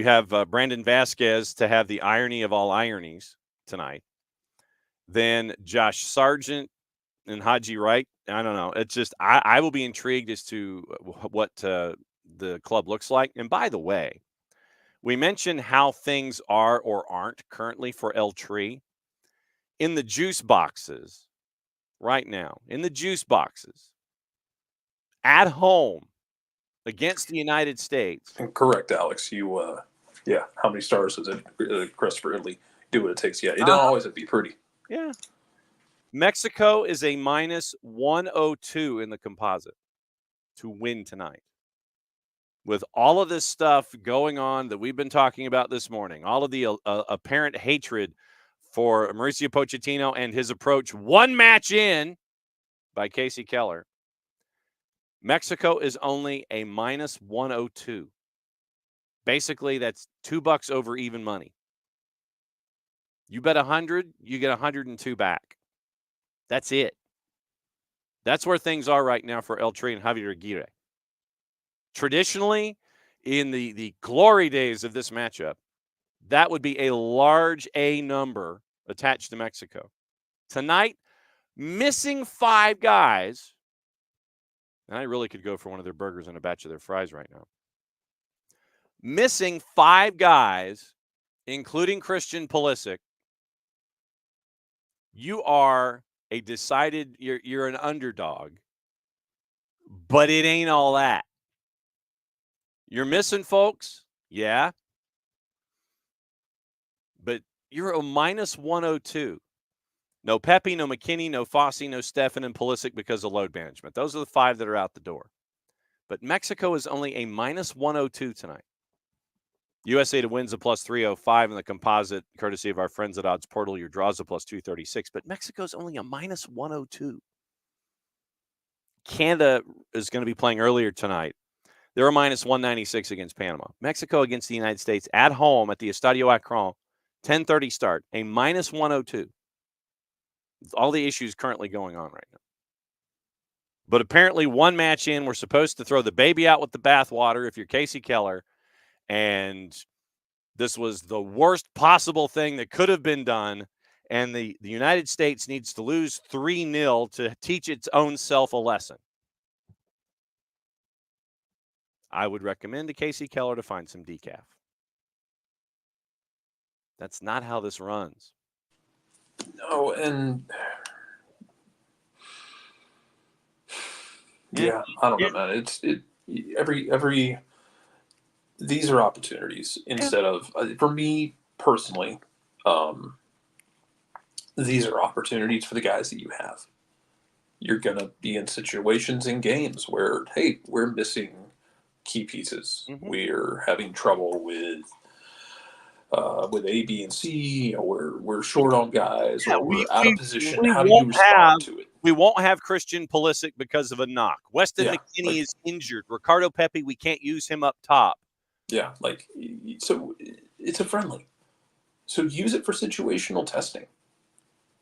have Brandon Vasquez to have the irony of all ironies tonight. Then Josh Sargent and Haji Wright. I don't know. It's just I will be intrigued as to what the club looks like. And by the way, we mentioned how things are or aren't currently for El Tri. In the juice boxes right now, at home against the United States. Correct, Alex. You, how many stars does it, Christopher Italy do what it takes? Yeah, it don't always have to be pretty. Yeah. Mexico is a minus 102 in the composite to win tonight. With all of this stuff going on that we've been talking about this morning, all of the apparent hatred for Mauricio Pochettino and his approach, one match in by Casey Keller, Mexico is only a minus 102. Basically, that's $2 over even money. You bet 100, you get 102 back. That's it. That's where things are right now for El Tri and Javier Aguirre. Traditionally, in the glory days of this matchup, that would be a large A number attached to Mexico. Tonight, missing 5 guys, and I really could go for one of their burgers and a batch of their fries right now. Missing 5 guys, including Christian Pulisic, you are a decided, you're an underdog, but it ain't all that. You're missing folks, yeah, but you're a minus 102. No Pepe, no McKinney, no Fossey, no Stefan, and Pulisic because of load management. Those are the 5 that are out the door. But Mexico is only a minus 102 tonight. USA to wins a plus 305 in the composite, courtesy of our friends at Odds Portal. Your draws a plus 236. But Mexico's only a minus 102. Canada is going to be playing earlier tonight. They're a minus 196 against Panama. Mexico against the United States at home at the Estadio Akron, 10:30 start, a minus 102. All the issues currently going on right now. But apparently one match in, we're supposed to throw the baby out with the bathwater if you're Casey Keller. And this was the worst possible thing that could have been done. And the United States needs to lose 3-0 to teach its own self a lesson. I would recommend to Casey Keller to find some decaf. That's not how this runs. No, and yeah, I don't know, man. Every these are opportunities instead of for me personally. These are opportunities for the guys that you have. You're gonna be in situations in games where, hey, we're missing key pieces. Mhm. We're having trouble with A, B, and C, or we're short on guys, or we're out of position. How do you respond to it? We won't have Christian Pulisic because of a knock. Weston Yeah, McKinney is injured. Ricardo Pepi, we can't use him up top. Yeah, so it's a friendly. So use it for situational testing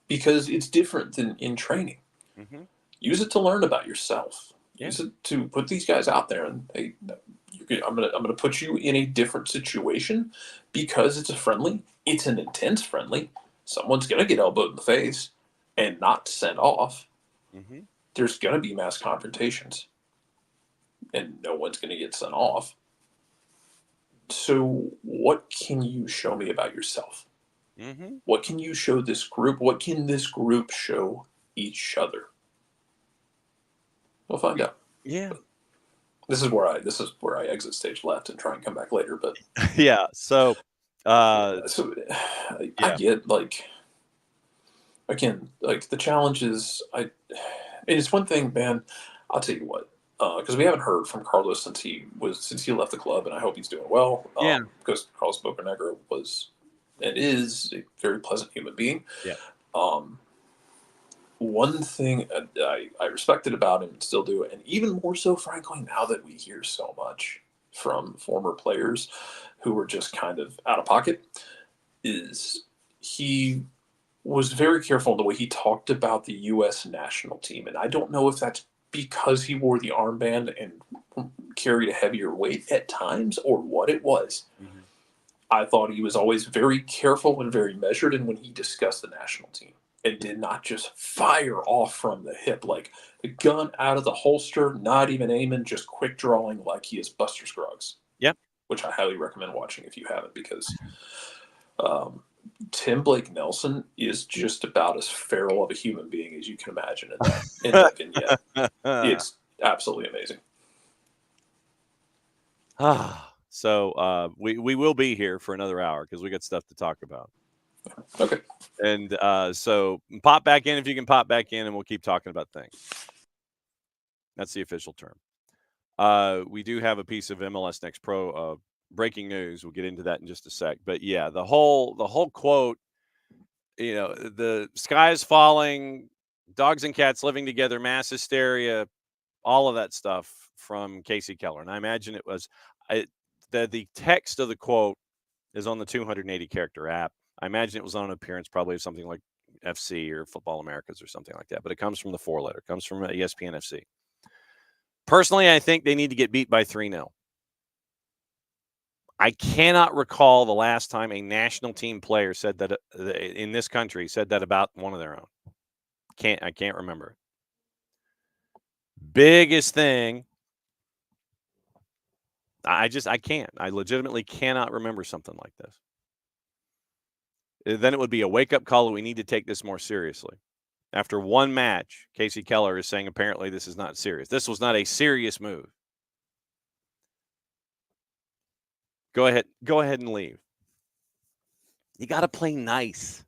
because it's different than in training. Mm-hmm. Use it to learn about yourself. Yeah. Use it to put these guys out there and hey, I'm gonna put you in a different situation because it's a friendly. It's an intense friendly. Someone's gonna get elbowed in the face and not sent off. Mm-hmm. There's gonna be mass confrontations, and no one's gonna get sent off. So, what can you show me about yourself? Mm-hmm. What can you show this group? What can this group show each other? We'll find out. Yeah. This is where I exit stage left and try and come back later. But yeah. So I yeah. get again, the challenge is it's one thing, man. I'll tell you what, because we haven't heard from Carlos since he left the club, and I hope he's doing well. Yeah. Because Carlos Bocanegra was and is a very pleasant human being. Yeah. One thing I respected about him and still do, and even more so, frankly, now that we hear so much from former players who were just kind of out of pocket, is he was very careful in the way he talked about the U.S. national team. And I don't know if that's because he wore the armband and carried a heavier weight at times or what it was. Mm-hmm. I thought he was always very careful and very measured in when he discussed the national team and did not just fire off from the hip, like the gun out of the holster, not even aiming, just quick drawing like he is Buster Scruggs. Yep. Which I highly recommend watching if you haven't, because Tim Blake Nelson is just about as feral of a human being as you can imagine in that vignette. It's absolutely amazing. So we will be here for another hour because we got stuff to talk about. Okay. And so pop back in if you can pop back in, and we'll keep talking about things. That's the official term. We do have a piece of MLS Next Pro breaking news. We'll get into that in just a sec. But yeah, the whole quote, the sky is falling, dogs and cats living together, mass hysteria, all of that stuff from Casey Keller. And I imagine it was the text of the quote is on the 280 character app. I imagine it was on an appearance probably of something like FC or Football Americas or something like that, but it comes from the 4-letter. It comes from ESPN FC. Personally, I think they need to get beat by 3-0. I cannot recall the last time a national team player said that in this country said that about one of their own. I can't remember. Biggest thing. I can't. I legitimately cannot remember something like this. Then it would be a wake-up call that we need to take this more seriously. After one match, Casey Keller is saying apparently this is not serious. This was not a serious move. Go ahead and leave. You got to play nice.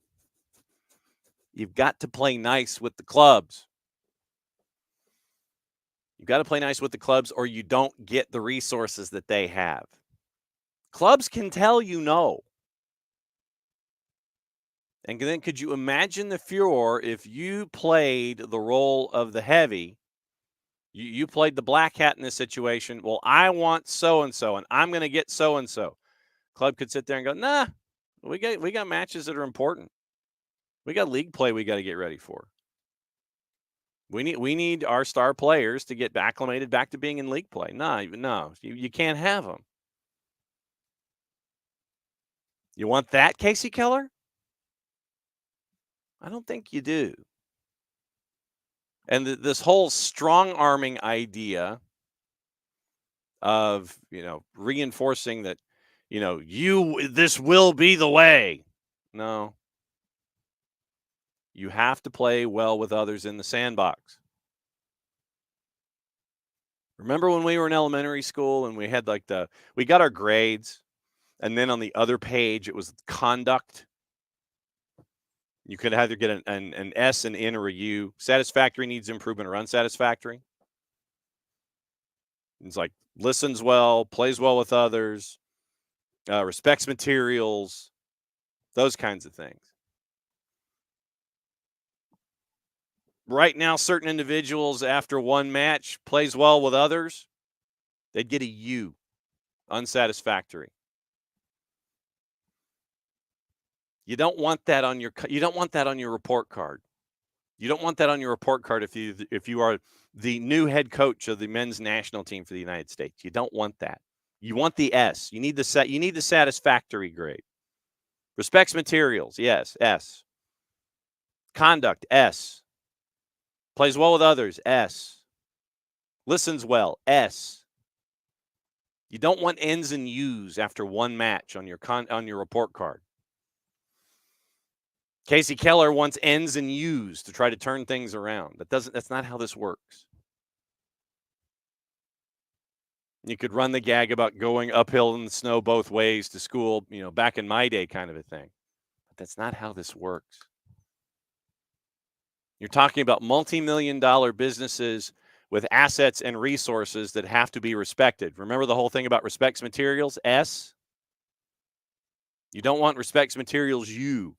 You've got to play nice with the clubs. You've got to play nice with the clubs or you don't get the resources that they have. Clubs can tell you no. And then could you imagine the furor if you played the role of the heavy? You played the black hat in this situation. Well, I want so-and-so, and I'm going to get so-and-so. Club could sit there and go, nah, we got matches that are important. We got league play we got to get ready for. We need our star players to get acclimated back to being in league play. No, you can't have them. You want that, Casey Keller? I don't think you do. And this whole strong-arming idea of, reinforcing that, this will be the way. No. You have to play well with others in the sandbox. Remember when we were in elementary school and we had we got our grades, and then on the other page it was conduct. You could either get an S, an N, or a U. Satisfactory, needs improvement, or unsatisfactory. It's like listens well, plays well with others, respects materials, those kinds of things. Right now, certain individuals, after one match, plays well with others, they'd get a U, unsatisfactory. You don't want that on your report card. You don't want that on your report card if you are the new head coach of the men's national team for the United States. You don't want that. You want the S. You need the satisfactory grade. Respects materials, yes, S. Conduct, S. Plays well with others, S. Listens well, S. You don't want N's and U's after one match on your report card. Casey Keller wants N's and U's to try to turn things around. That's not how this works. You could run the gag about going uphill in the snow both ways to school, back in my day kind of a thing. But that's not how this works. You're talking about multi-million-dollar businesses with assets and resources that have to be respected. Remember the whole thing about respects materials, S? You don't want respects materials, U.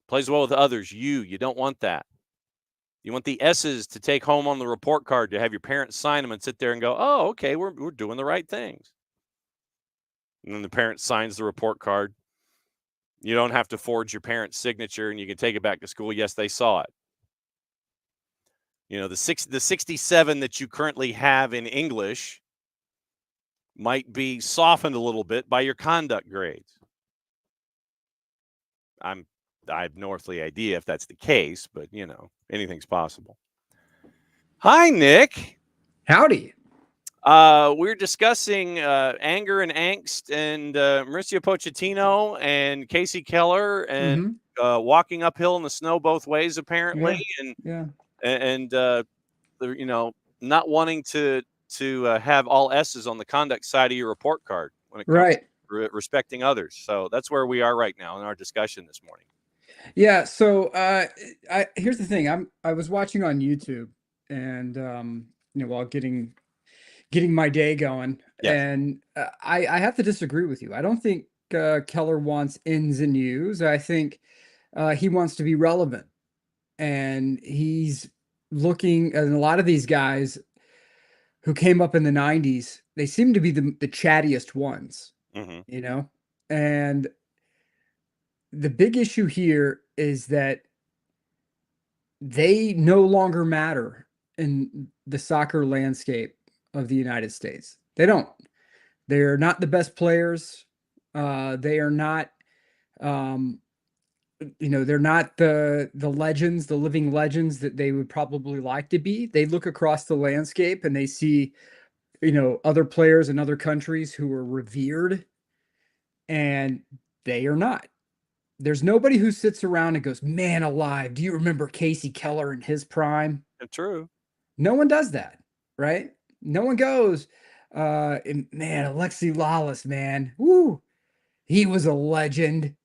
Plays well with others, you don't want that. You want the S's to take home on the report card, to have your parents sign them and sit there and go, oh, okay, we're doing the right things. And then the parent signs the report card. You don't have to forge your parent's signature, and you can take it back to school. Yes, they saw it. The 67 that you currently have in English might be softened a little bit by your conduct grades. I have no earthly idea if that's the case, but, anything's possible. Hi, Nick. Howdy. We're discussing anger and angst and Mauricio Pochettino and Casey Keller and walking uphill in the snow both ways, apparently. And not wanting to have all S's on the conduct side of your report card when it comes to respecting others. So that's where we are right now in our discussion this morning. Yeah. So here's the thing. I was watching on YouTube and while getting my day going, and I have to disagree with you. I don't think Keller wants N's and U's. I think he wants to be relevant, and he's looking at a lot of these guys who came up in the 90s. They seem to be the chattiest ones, and the big issue here is that they no longer matter in the soccer landscape of the United States. They don't. They're not the best players. They are not, um, they're not the legends, the living legends that they would probably like to be. They look across the landscape and they see, other players in other countries who are revered, and they are not. There's nobody who sits around and goes, "Man alive, do you remember Casey Keller in his prime?" True. No one does that, right? No one goes, and man, Alexi Lawless, man, woo, he was a legend.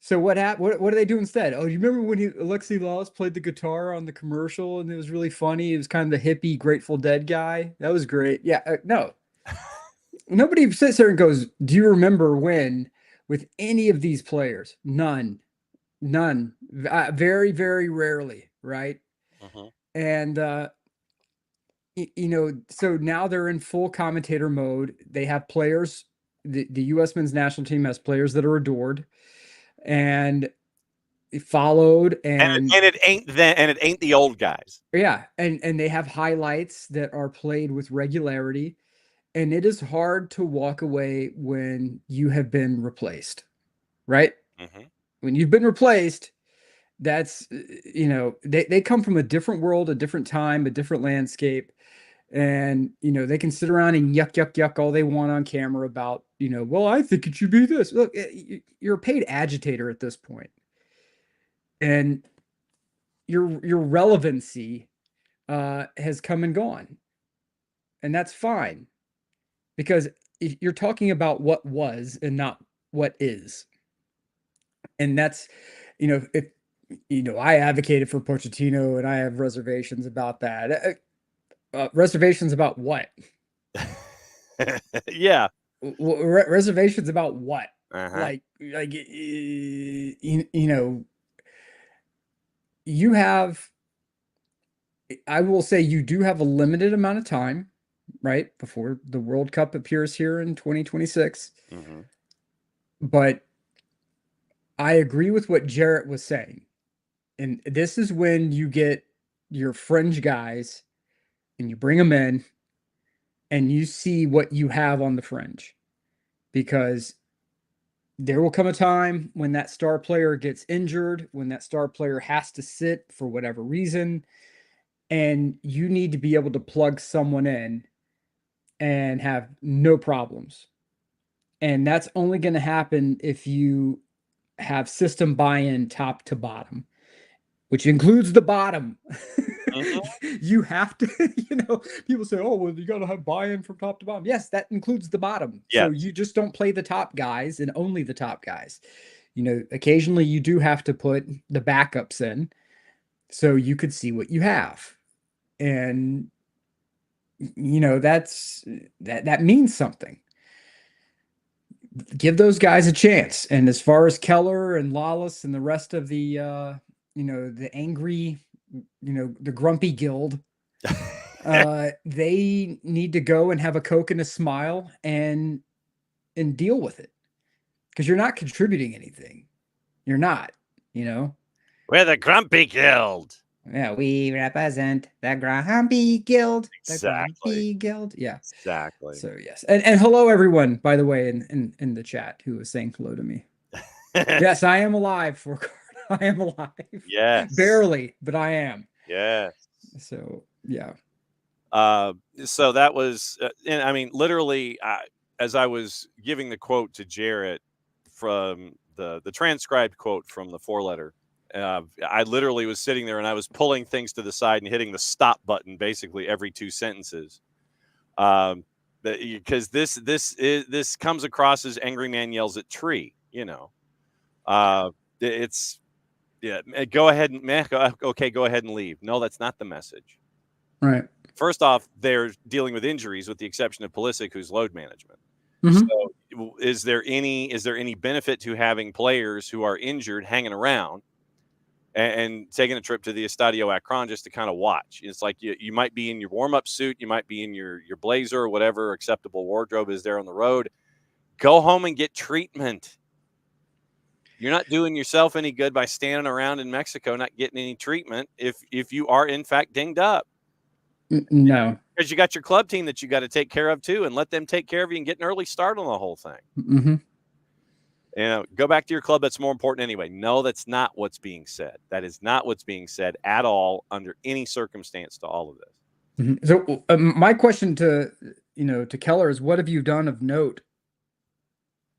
So what happened? What do they do instead? Oh, you remember when Alexi Lawless played the guitar on the commercial and it was really funny? It was kind of the hippie Grateful Dead guy. That was great. Yeah, no, nobody sits there and goes, "Do you remember when?" With any of these players, none. Very, very rarely, right? Mhm. And so now they're in full commentator mode. They have players. The U.S. men's national team has players that are adored and followed, And it ain't the old guys. yeah, and they have highlights that are played with regularity. And it is hard to walk away when you have been replaced, right? Mm-hmm. When you've been replaced, that's they come from a different world, a different time, a different landscape, and they can sit around and yuck all they want on camera about, well, I think it should be this. Look, you're a paid agitator at this point, and your relevancy has come and gone, and that's fine, because you're talking about what was and not what is. And that's, if I advocated for Pochettino, and I have reservations about that. Reservations about what? Yeah. Reservations about what? Uh-huh. Like, you have, I will say, you do have a limited amount of time, right, before the World Cup appears here in 2026. Mm-hmm. But I agree with what Jarrett was saying. And this is when you get your fringe guys and you bring them in and you see what you have on the fringe, because there will come a time when that star player gets injured, when that star player has to sit for whatever reason, and you need to be able to plug someone in and have no problems. And that's only going to happen if you have system buy-in top to bottom, which includes the bottom. Mhm. You have to, people say, "Oh, well, you got to have buy-in from top to bottom." Yes, that includes the bottom. So Yes. you just don't play the top guys and only the top guys. Occasionally you do have to put the backups in so you could see what you have. And that means something. Give those guys a chance. And as far as Keller and Lawless and the rest of the the angry, the grumpy guild, they need to go and have a Coke and a smile and deal with it, because you're not contributing anything. You're not. We're the Grumpy Guild. Yeah, we represent the Grumpy Guild. The Exactly. Grumpy Guild. Yeah. Exactly. So yes, and hello everyone, by the way, in the chat, who was saying hello to me. Yes, I am alive, Four-Card. I am alive. Yes. Barely, but I am. Yes. So yeah. So that was, and I mean, literally, as I was giving the quote to Jarrett from the transcribed quote from the 4-letter, I literally was sitting there and I was pulling things to the side and hitting the stop button basically every 2 sentences. Because this comes across as angry man yells at tree, it's, yeah, go ahead and okay, go ahead and leave. No, that's not the message. Right. First off, they're dealing with injuries, with the exception of Pulisic, who's load management. Mhm. So, is there any benefit to having players who are injured hanging around and taking a trip to the Estadio Akron just to kind of watch? It's like you might be in your warm up suit, you might be in your blazer or whatever acceptable wardrobe is there on the road. Go home and get treatment. You're not doing yourself any good by standing around in Mexico not getting any treatment if you are in fact dinged up. No, because you got your club team that you got to take care of too, and let them take care of you and get an early start on the whole thing. Mm-hmm. Go back to your club. That's more important anyway. No, that's not what's being said. That is not what's being said at all under any circumstance to all of this. Mm-hmm. So my question to Keller is, what have you done of note,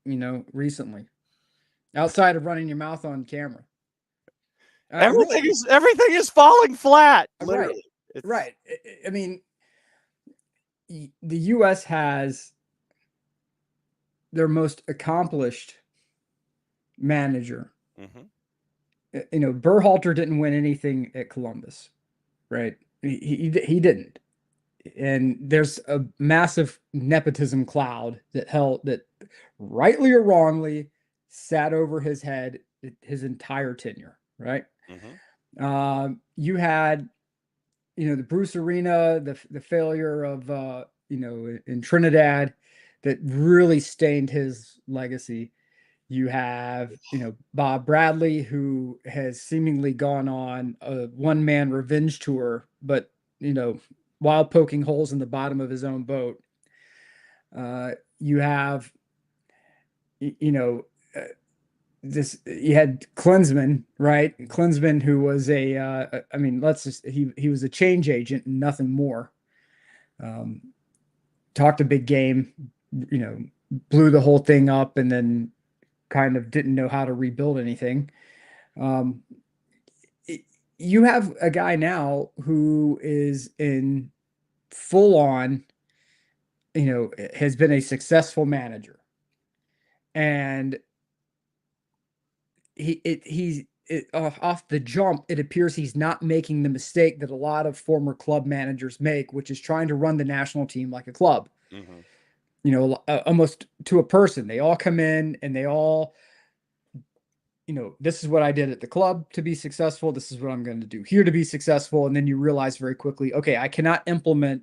recently, outside of running your mouth on camera? Everything is falling flat. Literally. Right. I mean, the U.S. has their most accomplished manager. Mm-hmm. Berhalter didn't win anything at Columbus, right? He didn't. And there's a massive nepotism cloud that rightly or wrongly sat over his head his entire tenure, right? Mm-hmm. You had, the Bruce Arena, the failure of, in Trinidad that really stained his legacy. You have, Bob Bradley, who has seemingly gone on a one-man revenge tour, but, while poking holes in the bottom of his own boat. You have, you had Klinsmann, right? Klinsmann, who was he was a change agent and nothing more. Talked a big game, blew the whole thing up, and then kind of didn't know how to rebuild anything. You have a guy now who is in full on, has been a successful manager, and off the jump, it appears he's not making the mistake that a lot of former club managers make, which is trying to run the national team like a club. Mm-hmm. Almost to a person. They all come in and they all, this is what I did at the club to be successful. This is what I'm going to do here to be successful. And then you realize very quickly, okay, I cannot implement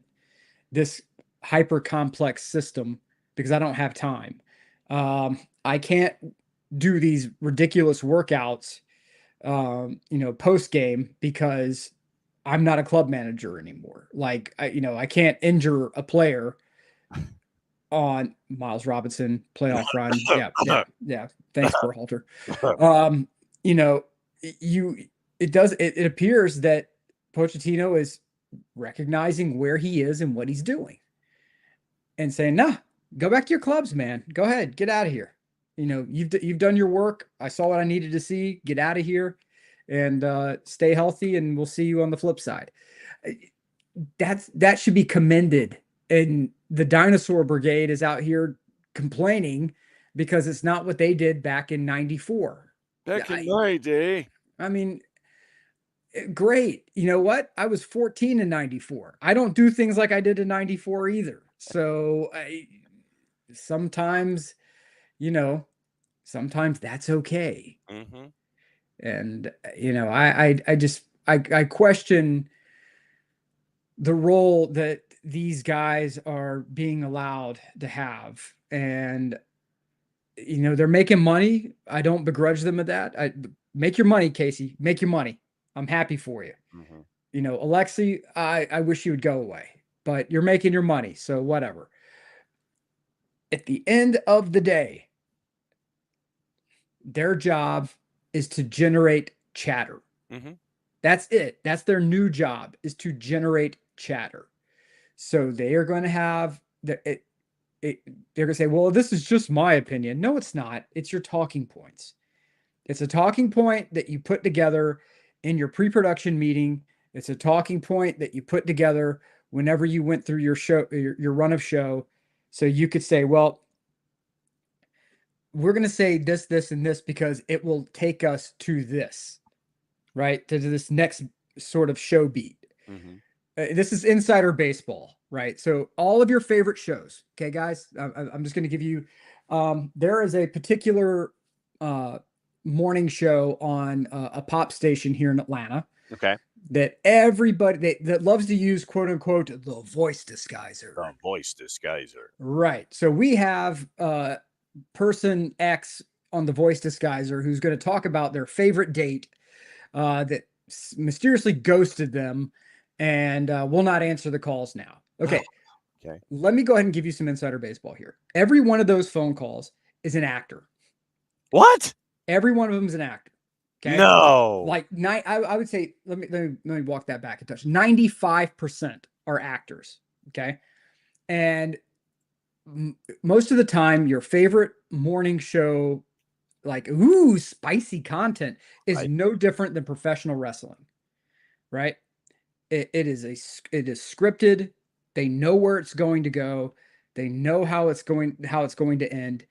this hyper complex system because I don't have time. I can't do these ridiculous workouts, post game because I'm not a club manager anymore. Like, I can't injure a player on Miles Robinson playoff run. Yeah. Thanks, Berhalter. It appears that Pochettino is recognizing where he is and what he's doing and saying, nah, go back to your clubs, man. Go ahead, get out of here. You've done your work. I saw what I needed to see. Get out of here and stay healthy, and we'll see you on the flip side. That should be commended. And the dinosaur brigade is out here complaining because it's not what they did back in 94. Back in my day. I mean, great. You know what? I was 14 in 94. I don't do things like I did in 94 either. So sometimes that's okay. Mm-hmm. And, I question the role that these guys are being allowed to have. And, they're making money. I don't begrudge them of that. Make your money, Casey. Make your money. I'm happy for you. Mm-hmm. Alexi, I wish you would go away, but you're making your money. So whatever. At the end of the day, their job is to generate chatter. Mm-hmm. That's it. That's their new job, is to generate chatter. So they are going to have they're going to say, well, this is just my opinion. No, it's not. It's your talking points. It's a talking point that you put together in your pre-production meeting. It's a talking point that you put together whenever you went through your show, your run of show. So you could say, well, we're going to say this, this, and this because it will take us to this, right? To this next sort of show beat. Mm-hmm. This is insider baseball, right? So all of your favorite shows, okay, guys, I'm just going to give you, there is a particular morning show on a pop station here in Atlanta. Okay. That everybody that loves to use, quote unquote, the voice disguiser. The voice disguiser. Right. So we have person X on the voice disguiser who's going to talk about their favorite date that mysteriously ghosted them and will not answer the calls now. Okay. Okay. Let me go ahead and give you some insider baseball here. Every one of those phone calls is an actor. What? Every one of them is an actor. Okay. No. Like I would say, let me walk that back a touch. 95% are actors. Okay. And most of the time, your favorite morning show, like, ooh, spicy content, is Right. no different than professional wrestling, right? It is scripted. They know where it's going to go. They know how it's going to end.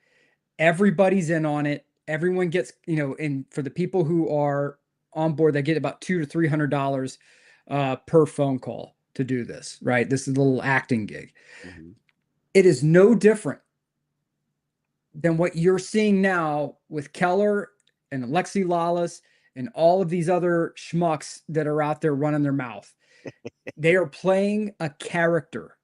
Everybody's in on it. Everyone gets, and for the people who are on board, they get about $200 to $300 per phone call to do this, right? This is a little acting gig. Mhm. It is no different than what you're seeing now with Keller and Alexi Lawless and all of these other schmucks that are out there running their mouth. They are playing a character.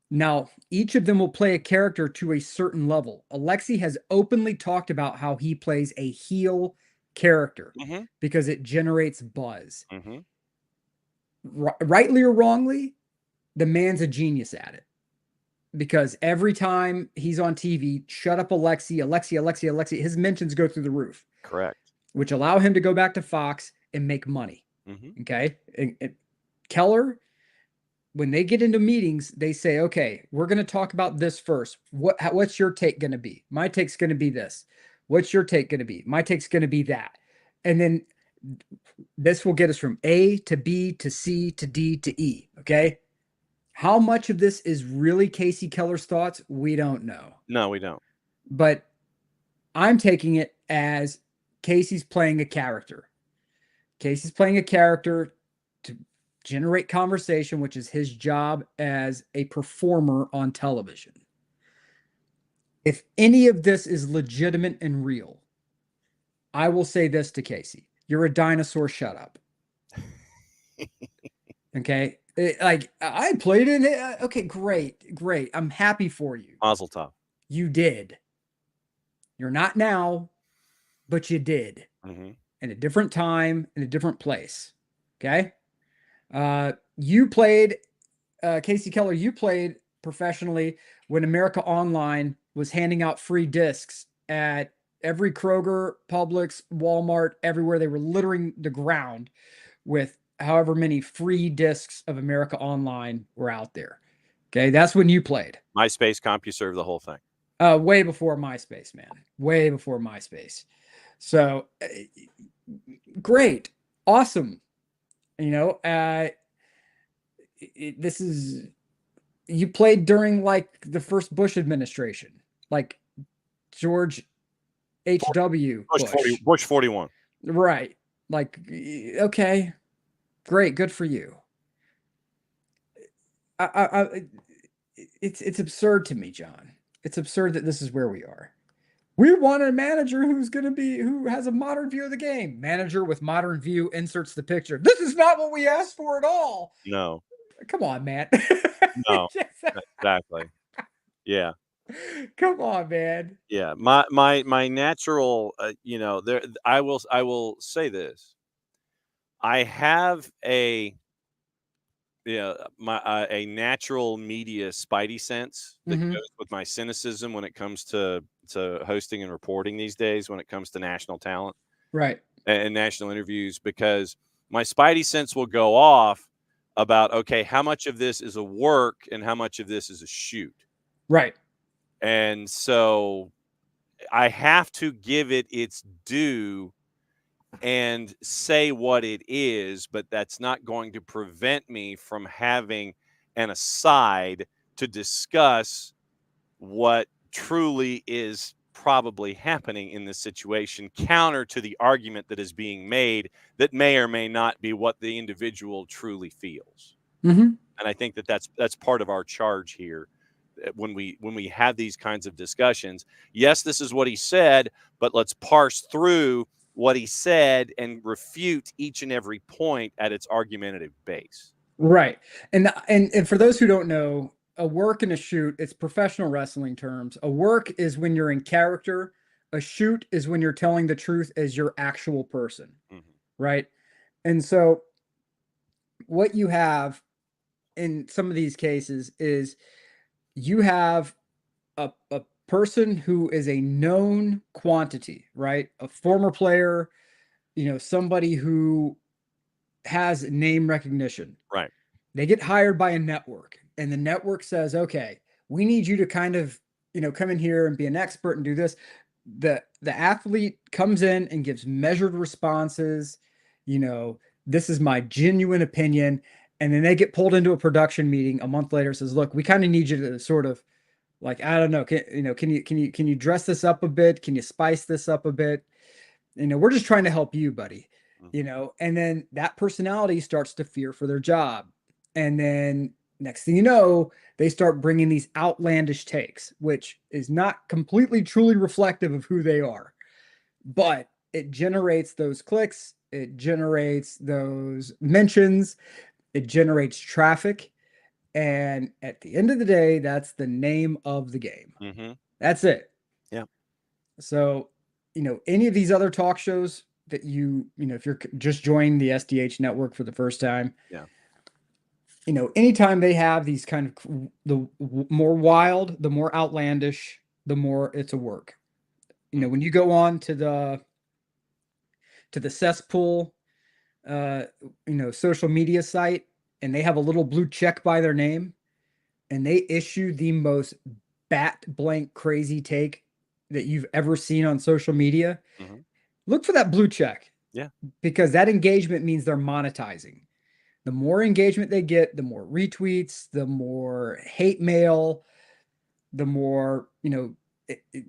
Now, each of them will play a character to a certain level. Alexi has openly talked about how he plays a heel character Mhm. because it generates buzz. Mhm. Rightly or wrongly, the man's a genius at it. Because every time he's on TV, shut up, Alexi, his mentions go through the roof. Correct. Which allow him to go back to Fox and make money. Mhm. Okay. And Keller, when they get into meetings, they say, okay, we're going to talk about this first. What's your take going to be? My take's going to be this. What's your take going to be? My take's going to be that. And then this will get us from A to B to C to D to E. Okay. How much of this is really Casey Keller's thoughts? We don't know. No, we don't. But I'm taking it as Casey's playing a character. Casey's playing a character to generate conversation, which is his job as a performer on television. If any of this is legitimate and real, I will say this to Casey. You're a dinosaur, shut up. Okay? Like, I played in it. Okay, great. I'm happy for you. Mazel tov. You did. You're not now, but you did. Mhm. In a different time, in a different place. Okay? You played, Casey Keller, you played professionally when America Online was handing out free discs at every Kroger, Publix, Walmart, everywhere. They were littering the ground with however many free discs of America Online were out there. Okay, that's when you played. MySpace, CompuServe, the whole thing. Way before MySpace, man. Way before MySpace. So great, awesome. This is, you played during like the first Bush administration, like George H.W. Bush 41. Right. Like, okay, great, good for you. It's absurd to me, John. It's absurd that this is where we are. We want a manager who has a modern view of the game. Manager with modern view inserts the picture. This is not what we asked for at all. No. Come on, man. No. Exactly. Yeah. Come on, man. Yeah. My natural, there. I will say this. I have a natural media spidey sense that Mhm. goes with my cynicism when it comes to hosting and reporting these days when it comes to national talent Right. and national interviews, because my spidey sense will go off about, okay, how much of this is a work and how much of this is a shoot. Right. And so I have to give it its due and say what it is, but that's not going to prevent me from having an aside to discuss what truly is probably happening in this situation, counter to the argument that is being made that may or may not be what the individual truly feels. Mm-hmm. And I think that that's part of our charge here when we have these kinds of discussions. Yes, this is what he said, but let's parse through what he said and refute each and every point at its argumentative base. Right. And for those who don't know, a work and a shoot, it's professional wrestling terms. A work is when you're in character. A shoot is when you're telling the truth as your actual person, Mhm. right? And so what you have in some of these cases is you have a person who is a known quantity, right? A former player, somebody who has name recognition. Right. They get hired by a network, and the network says, okay, we need you to kind of, come in here and be an expert and do this. The athlete comes in and gives measured responses. This is my genuine opinion. And then they get pulled into a production meeting a month later, says, look, we kind of need you to sort of, like, I don't know, can you dress this up a bit? Can you spice this up a bit? We're just trying to help you, buddy. And then that personality starts to fear for their job. And then next thing you know, they start bringing these outlandish takes, which is not completely truly reflective of who they are, but it generates those clicks, it generates those mentions, it generates traffic. And at the end of the day, that's the name of the game. Mm-hmm. That's it. Yeah. So, any of these other talk shows that if you're just joining the SDH network for the first time, yeah, anytime they have these kind of the more wild, the more outlandish, the more it's a work. When you go on to the cesspool, social media site, and they have a little blue check by their name, and they issue the most bat blank crazy take that you've ever seen on social media, look for that blue check. Yeah. Because that engagement means they're monetizing. The more engagement they get, the more retweets, the more hate mail, the more, the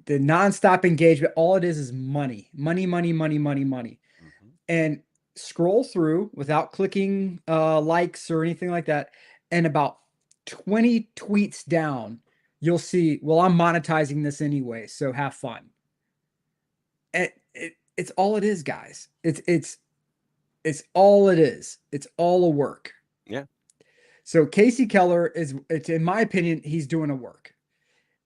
nonstop engagement. All it is money, money, money, money, money, money. And scroll through without clicking likes or anything like that. And about 20 tweets down, you'll see, well, I'm monetizing this anyway, so have fun. And it's all it is, guys. It's all it is. It's all a work. Yeah. So Casey Keller it's in my opinion, he's doing a work.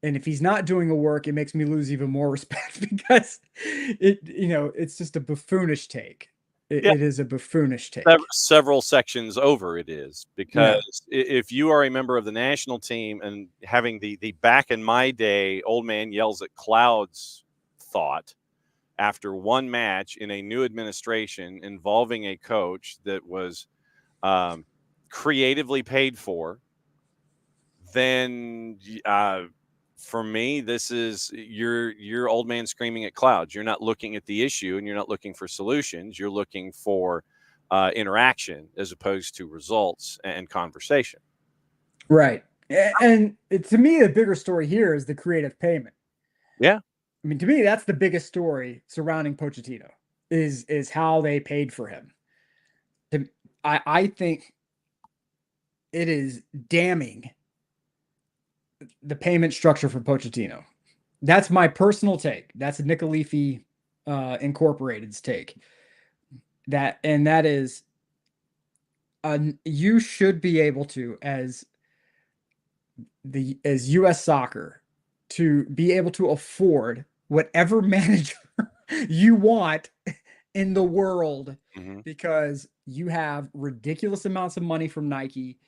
And if he's not doing a work, it makes me lose even more respect because it's just a buffoonish take. It is a buffoonish take. Several sections over it is, because if you are a member of the national team and having the back in my day, old man yells at clouds thought after one match in a new administration involving a coach that was creatively paid for, then for me, this is your old man screaming at clouds. You're not looking at the issue and you're not looking for solutions. You're looking for interaction as opposed to results and conversation. Right. And to me, the bigger story here is the creative payment. Yeah. I mean, to me, that's the biggest story surrounding Pochettino is how they paid for him. I think it is damning, the payment structure for Pochettino. That's my personal take. That's Nickel Leafy Incorporated's take. That is, you should be able to, as U.S. Soccer, to be able to afford whatever manager you want in the world, because you have ridiculous amounts of money from Nike.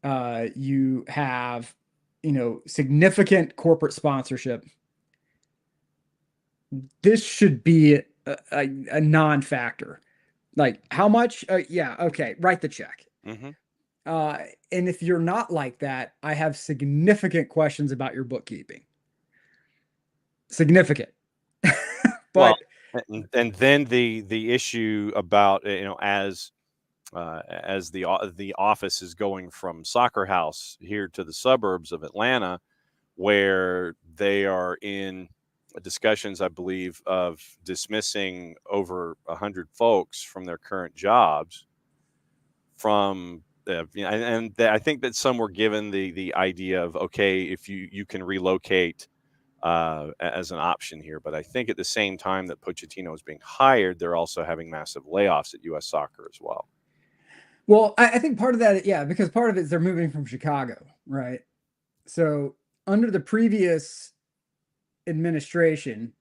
You have, significant corporate sponsorship. This should be a non-factor. Like, how much? Yeah, okay, write the check. And if you're not like that, I have significant questions about your bookkeeping. Significant. But and then the issue about as the office is going from Soccer House here to the suburbs of Atlanta, where they are in discussions, I believe, of dismissing over 100 folks from their current jobs. I think that some were given the idea of, okay, if you can relocate as an option here, but I think at the same time that Pochettino is being hired, they're also having massive layoffs at U.S. Soccer as well. Well, I think part of that, yeah, because part of it is they're moving from Chicago, right? So under the previous administration,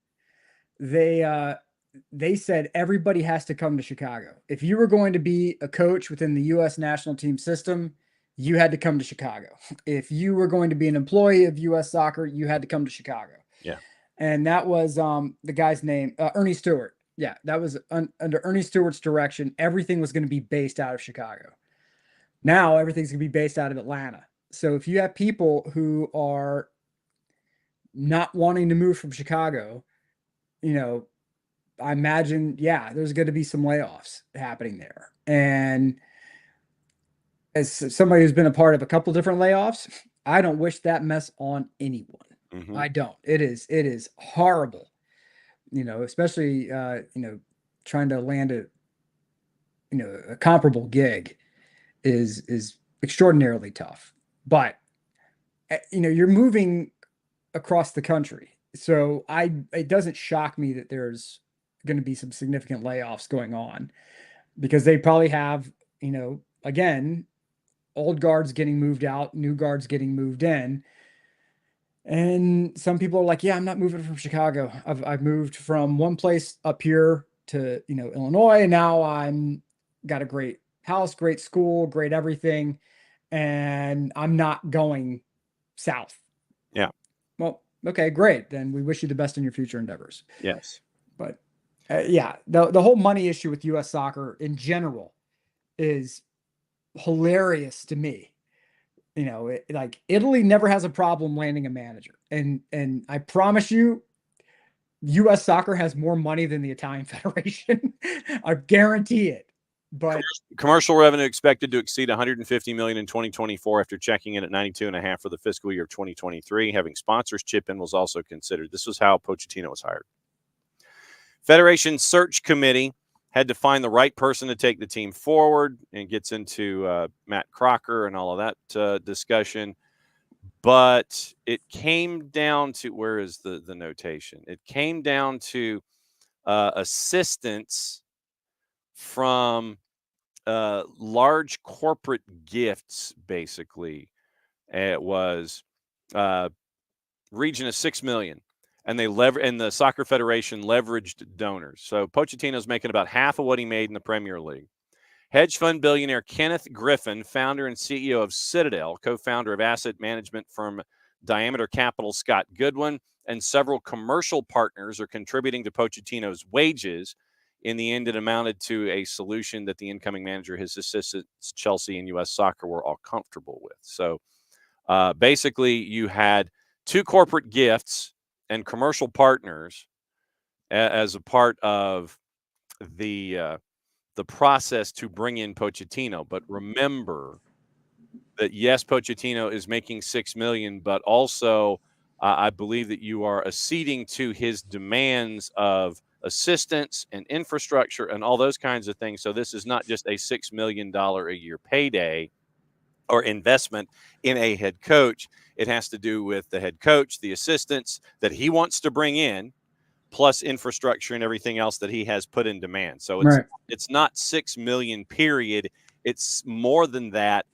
they said everybody has to come to Chicago. If you were going to be a coach within the U.S. national team system, you had to come to Chicago. If you were going to be an employee of U.S. Soccer, you had to come to Chicago. Yeah. And that was the guy's name, Ernie Stewart. Yeah, that was under Ernie Stewart's direction. Everything was going to be based out of Chicago. Now everything's going to be based out of Atlanta. So if you have people who are not wanting to move from Chicago, I imagine, there's going to be some layoffs happening there. And as somebody who's been a part of a couple different layoffs, I don't wish that mess on anyone. Mm-hmm. I don't. It is horrible. Especially trying to land a comparable gig is extraordinarily tough. But you're moving across the country. So it doesn't shock me that there's going to be some significant layoffs going on, because they probably have, again, old guards getting moved out, new guards getting moved in. And some people are like, yeah, I'm not moving from Chicago. I've moved from one place up here to, Illinois. And now I'm got a great house, great school, great everything. And I'm not going south. Yeah. Well, okay, great. Then we wish you the best in your future endeavors. Yes. But the whole money issue with U.S. Soccer in general is hilarious to me. Like Italy never has a problem landing a manager. And I promise you, U.S. Soccer has more money than the Italian Federation. I guarantee it. But commercial revenue expected to exceed 150 million in 2024 after checking in at 92.5 for the fiscal year of 2023. Having sponsors chip in was also considered. This was how Pochettino was hired. Federation search committee had to find the right person to take the team forward, and gets into Matt Crocker and all of that discussion. But it came down to, where is the notation? It came down to assistance from large corporate gifts, basically. It was region of 6 million. And and the Soccer Federation leveraged donors. So Pochettino's making about half of what he made in the Premier League. Hedge fund billionaire Kenneth Griffin, founder and CEO of Citadel, co-founder of asset management firm Diameter Capital Scott Goodwin, and several commercial partners are contributing to Pochettino's wages. In the end, it amounted to a solution that the incoming manager, his assistants, Chelsea and U.S. Soccer, were all comfortable with. So basically, you had two corporate gifts and commercial partners as a part of the process to bring in Pochettino. But remember that, yes, Pochettino is making $6 million, but also I believe that you are acceding to his demands of assistance and infrastructure and all those kinds of things. So this is not just a $6 million a year payday or investment in a head coach. It has to do with the head coach, the assistants that he wants to bring in, plus infrastructure and everything else that he has put in demand. So it's not 6 million, period. It's more than that.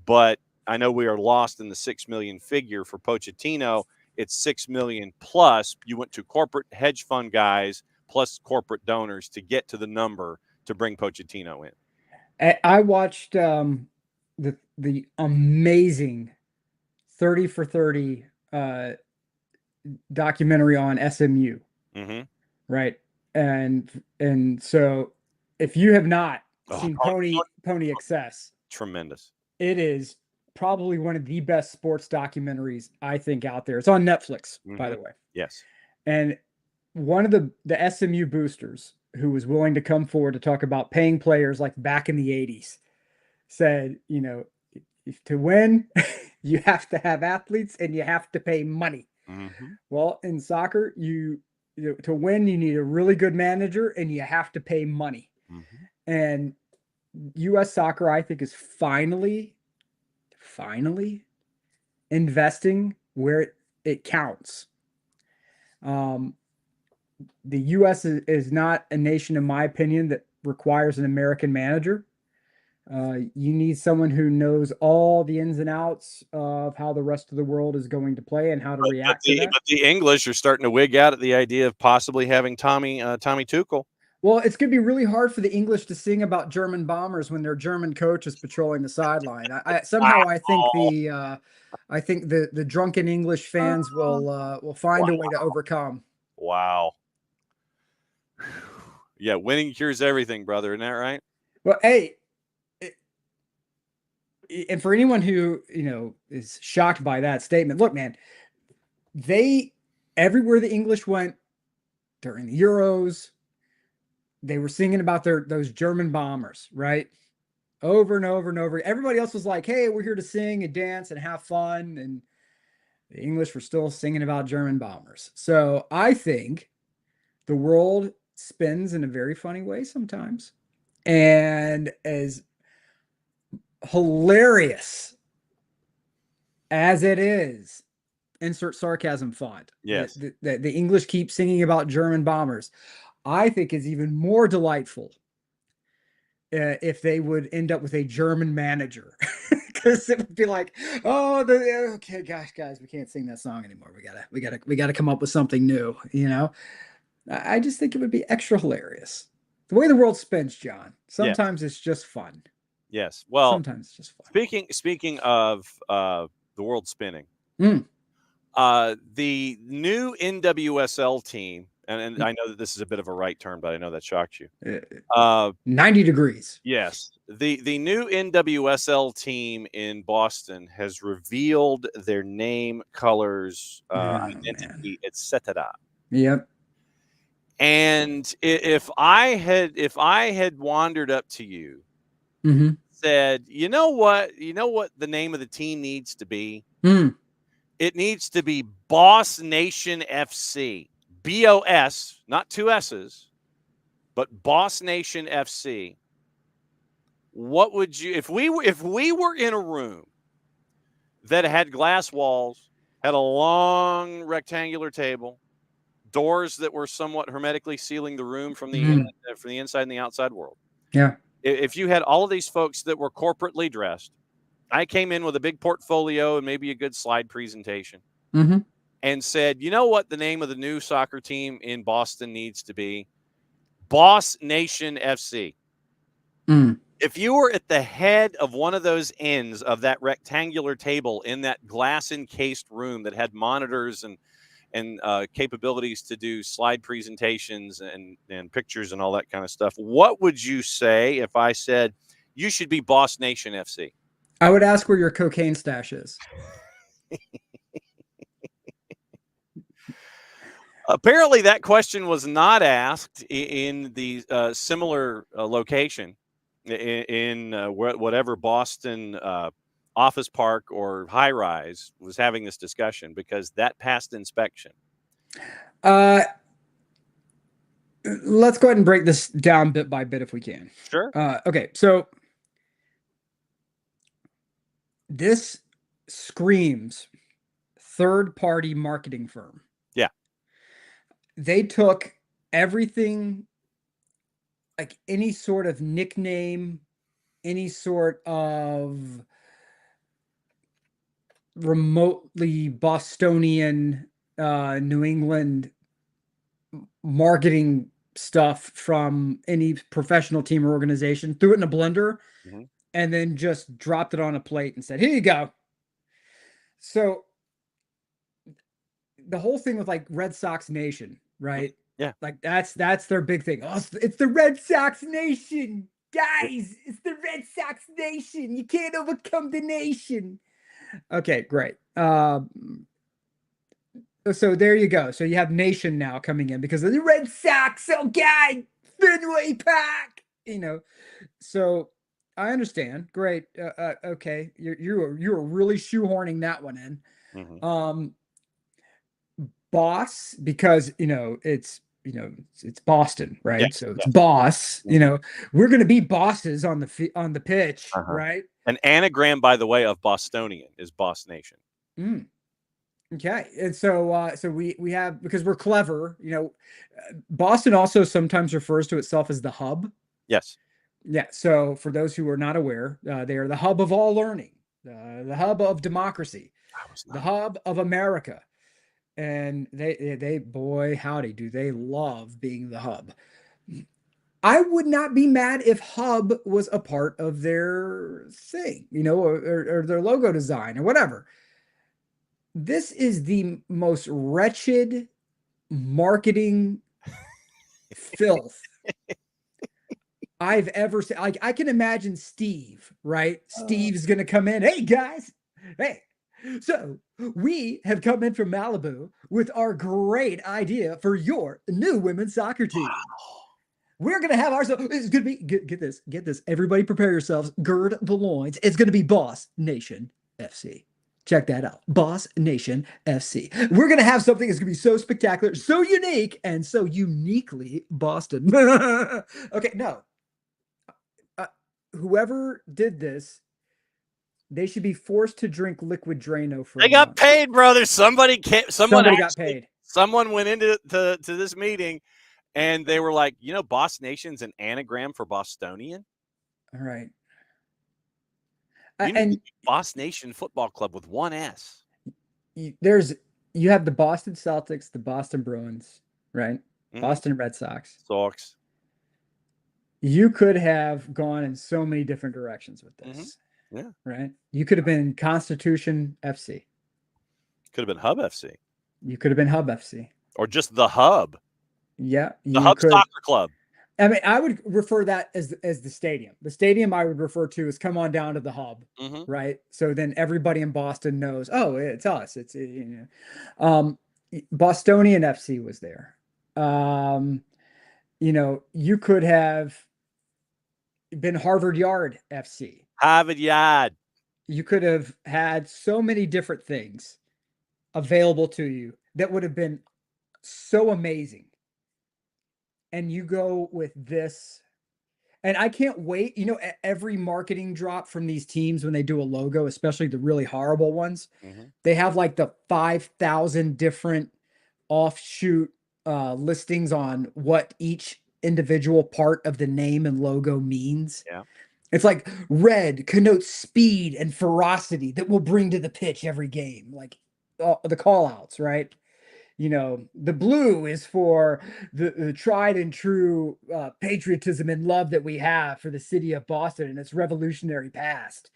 But I know we are lost in the 6 million figure for Pochettino. It's 6 million plus. You went to corporate hedge fund guys plus corporate donors to get to the number to bring Pochettino in. I watched the amazing 30 for 30 documentary on SMU. Mm-hmm. Right. And so if you have not seen Pony Excess, tremendous. It is probably one of the best sports documentaries I think out there. It's on Netflix, by the way. Yes. And one of the SMU boosters who was willing to come forward to talk about paying players like back in the 80s said, to win, you have to have athletes and you have to pay money. Mm-hmm. Well, in soccer, to win, you need a really good manager and you have to pay money. Mm-hmm. And U.S. Soccer, I think, is finally investing where it counts. The U.S. is not a nation, in my opinion, that requires an American manager. You need someone who knows all the ins and outs of how the rest of the world is going to play and how to react to that. But the English are starting to wig out at the idea of possibly having Tommy Tuchel. Well, it's going to be really hard for the English to sing about German bombers when their German coach is patrolling the sideline. I think the drunken English fans will find a way to overcome. Wow. Yeah, winning cures everything, brother. Isn't that right? Well, hey, and for anyone who is shocked by that statement, look, man, everywhere the English went during the Euros, they were singing about those German bombers, right? Over and over and over. Everybody else was like, hey, we're here to sing and dance and have fun. And the English were still singing about German bombers. So I think the world spins in a very funny way sometimes. And as hilarious as it is, insert sarcasm font. Yes. The English keep singing about German bombers. I think is even more delightful if they would end up with a German manager, because it would be like, oh, okay, gosh, guys, we can't sing that song anymore. We gotta come up with something new. I just think it would be extra hilarious. The way the world spins, John. Sometimes it's just fun. Yes. Well, sometimes it's just fun. Speaking of the world spinning, the new NWSL team. And I know that this is a bit of a right turn, but I know that shocked you. 90 degrees. Yes. The new NWSL team in Boston has revealed their name, colors, identity, etc. Yep. And if I had wandered up to you, said, you know what the name of the team needs to be? It needs to be Boss Nation FC. BOS, not two S's, but Boss Nation FC. What would you, if we were in a room that had glass walls, had a long rectangular table, doors that were somewhat hermetically sealing the room from the inside and the outside world. Yeah. If you had all of these folks that were corporately dressed, I came in with a big portfolio and maybe a good slide presentation. And said, you know what the name of the new soccer team in Boston needs to be? Boss Nation FC. If you were at the head of one of those ends of that rectangular table in that glass encased room that had monitors and capabilities to do slide presentations and pictures and all that kind of stuff, what would you say if I said you should be Boss Nation FC? I would ask where your cocaine stash is. Apparently, that question was not asked in the similar location in whatever Boston office park or high rise was having this discussion, because that passed inspection. Let's go ahead and break this down bit by bit if we can. Sure. Okay, so this screams third-party marketing firm. Yeah. They took everything, like any sort of nickname, any sort of remotely Bostonian, New England marketing stuff from any professional team or organization, threw it in a blender, and then just dropped it on a plate and said, here you go. So the whole thing with like Red Sox Nation, right? Yeah. Like that's their big thing. Oh, it's the Red Sox Nation, guys. It's the Red Sox Nation. You can't overcome the nation. Okay, great. So there you go. So you have nation now coming in because of the Red Sox. Okay, Fenway Park. So I understand. Great. Okay, you were really shoehorning that one in. Boss, because it's Boston, right? Yeah, so it's boss. We're gonna be bosses on the pitch, right? An anagram, by the way, of Bostonian is Boss Nation. Okay, and so we have, because we're clever. Boston also sometimes refers to itself as the hub. Yes. Yeah. So for those who are not aware, they are the hub of all learning, the hub of democracy, I was the not. hub of America. And they, boy, howdy, do they love being the hub. I would not be mad if Hub was a part of their thing, or their logo design or whatever. This is the most wretched marketing filth I've ever seen. Like, I can imagine Steve, right? Steve's gonna come in. Hey guys, hey. So we have come in from Malibu with our great idea for your new women's soccer team. We're gonna have ourselves. It's gonna be get this. Everybody, prepare yourselves. Gird the loins. It's gonna be Boss Nation FC. Check that out. Boss Nation FC. We're gonna have something that's gonna be so spectacular, so unique, and so uniquely Boston. Okay, no. Whoever did this, they should be forced to drink liquid Drano for They a got month. paid, brother. Somebody Somebody got paid. Someone went into to this meeting, and they were like, Boss Nation's an anagram for Bostonian. All right. You need And to do Boss Nation Football Club with one S. you have the Boston Celtics, the Boston Bruins, right? Mhm. Boston Red Sox. Sox. You could have gone in so many different directions with this. Yeah. Right? You could have been Constitution FC. Could have been Hub FC. You could have been Hub FC. Or just the Hub. Yeah. The Hub Soccer Club. I mean, I would refer that as the stadium. The stadium I would refer to as come on down to the Hub, right? So then everybody in Boston knows, oh, it's us. It's Bostonian FC was there. You could have been Harvard Yard FC. Harvard Yard. You could have had so many different things available to you that would have been so amazing. And you go with this. And I can't wait. Every marketing drop from these teams when they do a logo, especially the really horrible ones, they have like the 5,000 different offshoot listings on what each individual part of the name and logo means. Yeah. It's like red connotes speed and ferocity that we'll bring to the pitch every game. Like the call outs, right? The blue is for the tried and true patriotism and love that we have for the city of Boston and its revolutionary past.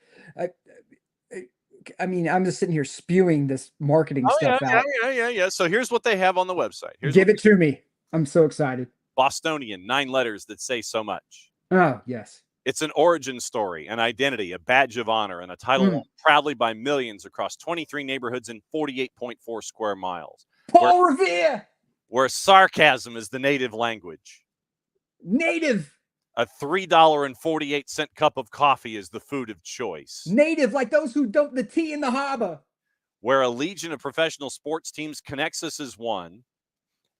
I mean, I'm just sitting here spewing this marketing stuff out. Yeah. So here's what they have on the website. Give it to me. I'm so excited. Bostonian, 9 letters that say so much. Oh, yes. It's an origin story, an identity, a badge of honor, and a title won proudly by millions across 23 neighborhoods and 48.4 square miles. Paul Revere! Where sarcasm is the native language. Native! A $3.48 cup of coffee is the food of choice. Native, like those who dump the tea in the harbor. Where a legion of professional sports teams connects us as one,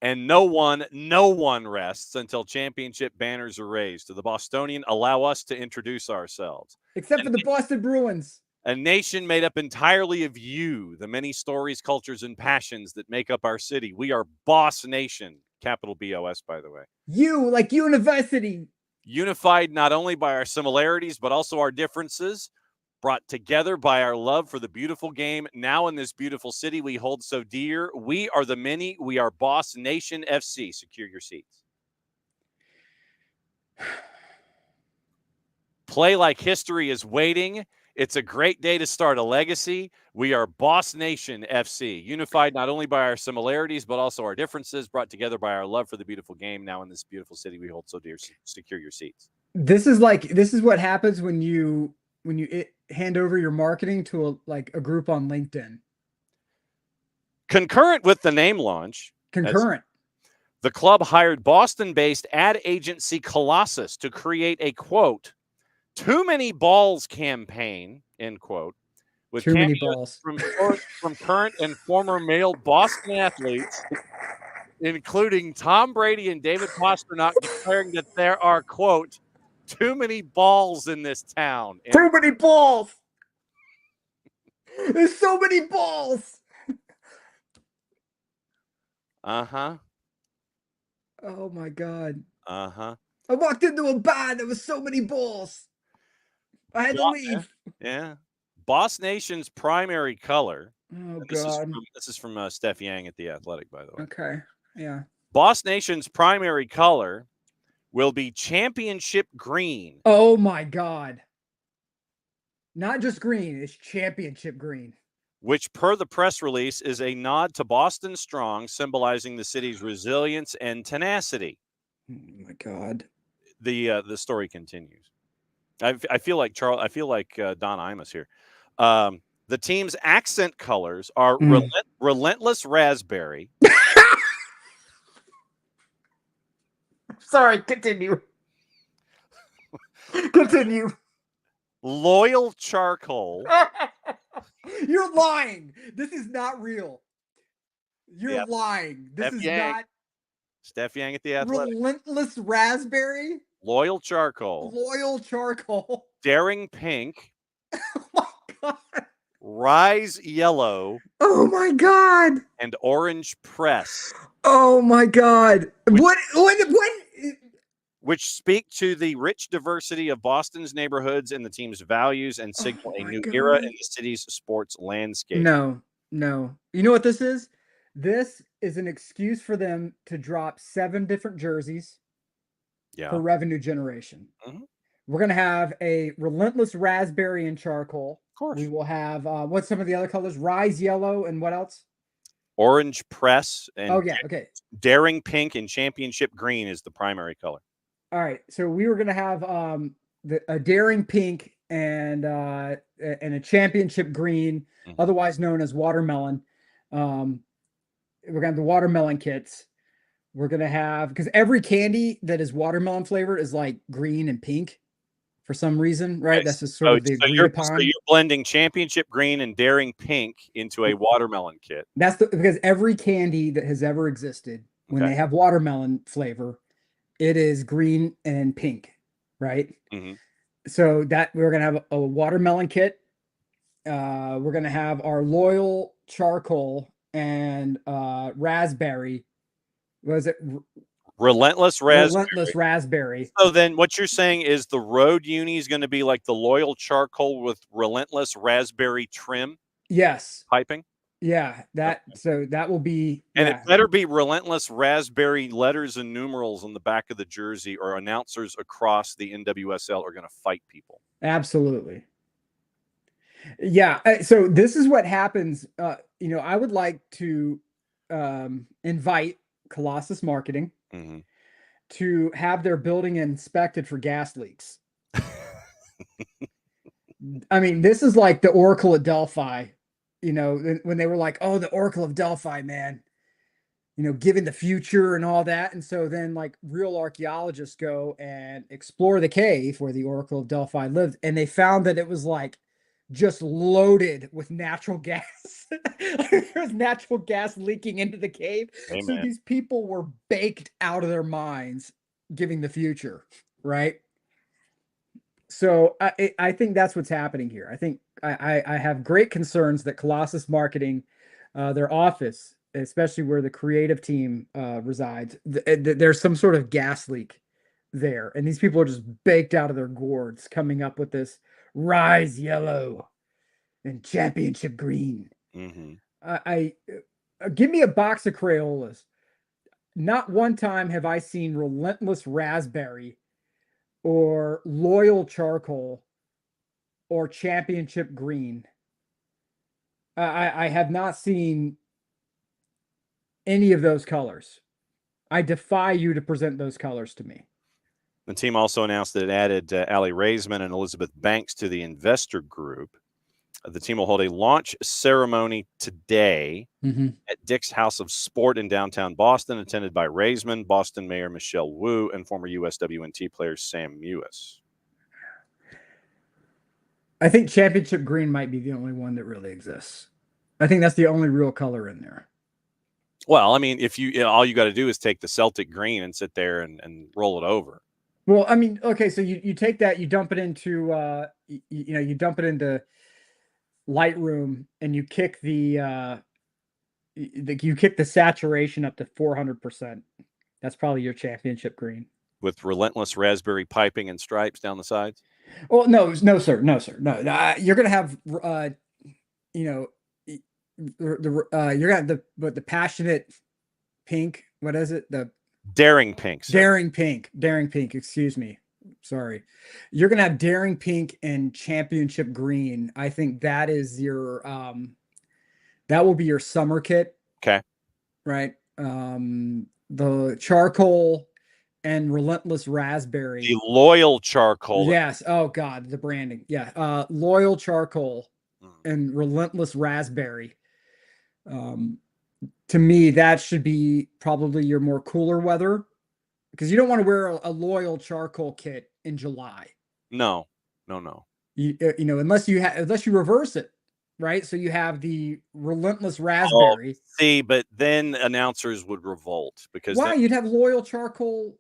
and no one rests until championship banners are raised. To the Bostonian, allow us to introduce ourselves. Except for the Boston Bruins. A nation made up entirely of you, the many stories, cultures, and passions that make up our city. We are Boss Nation, capital B-O-S, by the way. You, like university. Unified not only by our similarities, but also our differences, brought together by our love for the beautiful game. Now in this beautiful city we hold so dear. We are the many. We are Boss Nation FC. Secure your seats. Play like history is waiting. It's a great day to start a legacy. We are Boss Nation FC, unified not only by our similarities, but also our differences, brought together by our love for the beautiful game. Now in this beautiful city we hold so dear. Secure your seats. This is what happens when you hand over your marketing to a group on LinkedIn. Concurrent with the name launch, the club hired Boston-based ad agency Colossus to create a, quote, too many balls campaign, end quote, with too many balls from current and former male Boston athletes, including Tom Brady and David Pastrnak, declaring that there are, quote, too many balls in this town. Too many balls. There's so many balls. Uh-huh. Oh my God. Uh-huh. I walked into a bar. There was so many balls. I had to Well, leave. Yeah. Boss Nation's primary color. Oh And God. this is from Steph Yang at The Athletic, by the way. Okay. Yeah. Boss Nation's primary color will be championship green, Oh my God. Not just green. It's championship green. which, per the press release, is a nod to Boston Strong, symbolizing the city's resilience and tenacity. Oh my God. The story continues. I feel like Don Imus here. The team's accent colors are relentless raspberry, Sorry. Continue. Continue. loyal charcoal. You're lying. This is not real. You're Yep. lying. This Steph is Yang. not Steph Yang at The Athletic. relentless raspberry. Loyal charcoal, Loyal charcoal. daring pink, Oh my God. rise yellow, Oh my God. and orange press, Oh my God. What? which speak to the rich diversity of Boston's neighborhoods and the team's values and signal Oh a my new era in God. the city's sports landscape. No. You know what this is? This is an excuse for them to drop 7 different jerseys Yeah. for revenue generation. Mhm. We're gonna have a relentless raspberry and charcoal. Of course. We will have what's some of the other colors? Rise yellow and what else? Orange press and Oh yeah, okay. daring pink and championship green is the primary color. All right. So we were gonna have a daring pink and a championship green, otherwise known as watermelon. We're gonna have the watermelon kits. We're gonna have because every candy that is watermelon flavored is like green and pink for some reason, right? Okay, That's just sort of the agreed upon. So you're blending championship green and daring pink into a watermelon kit. That's because every candy that has ever existed, when Okay. they have watermelon flavor, it is green and pink, right? Mhm. So that we're gonna have a watermelon kit. We're gonna have our loyal charcoal and raspberry. Was it Relentless raspberry. relentless raspberry? So then what you're saying is the road uni is going to be like the loyal charcoal with relentless raspberry trim Yes. piping? Yeah. So that will be. And Yeah, it better be relentless raspberry letters and numerals on the back of the jersey, or announcers across the NWSL are going to fight people. absolutely. Yeah. So this is what happens. I would like to invite Colossus Marketing Mhm. to have their building inspected for gas leaks. I mean, this is like the Oracle at Delphi, when they were like, oh, the Oracle of Delphi, man, given the future and all that. And so then like real archaeologists go and explore the cave where the Oracle of Delphi lived. And they found that it was like just loaded with natural gas. There's natural gas leaking into the cave. Amen. So these people were baked out of their minds giving the future, right? So I think that's what's happening here. I think I have great concerns that Colossus Marketing, their office, especially where the creative team resides, there's some sort of gas leak there, and these people are just baked out of their gourds, coming up with this rise yellow and championship green. Mm-hmm. I give me a box of Crayolas. Not one time have I seen relentless raspberry or loyal charcoal or championship green. I have not seen any of those colors. I defy you to present those colors to me. The team also announced that it added Allie Raisman and Elizabeth Banks to the investor group. The team will hold a launch ceremony today at Dick's House of Sport in downtown Boston, attended by Raisman, Boston Mayor Michelle Wu, and former USWNT player Sam Mewis. I think championship green might be the only one that really exists. I think that's the only real color in there. Well, I mean, if all you got to do is take the Celtic green and sit there and roll it over. Well, I mean, okay, so you take that, you dump it into you dump it into Lightroom, and you kick the saturation up to 400%. That's probably your championship green. with relentless raspberry piping and stripes down the sides? Oh no, no, sir, no, sir, no. You're gonna have, you know, you're gonna have the passionate pink. What is it? The Daring pink, sir. Daring pink. Excuse me. Sorry. You're gonna have daring pink and championship green. I think that is your that will be your summer kit. Okay. Right. The charcoal and relentless raspberry. The loyal charcoal. Yes. Oh God, the branding. Yeah. Loyal charcoal Mm. and relentless raspberry. To me, that should be probably your more cooler weather, because you don't want to wear a loyal charcoal kit in July. No. You know, unless you reverse it, right? So you have the relentless raspberry. See, but then announcers would revolt because Why? then, You'd have loyal charcoal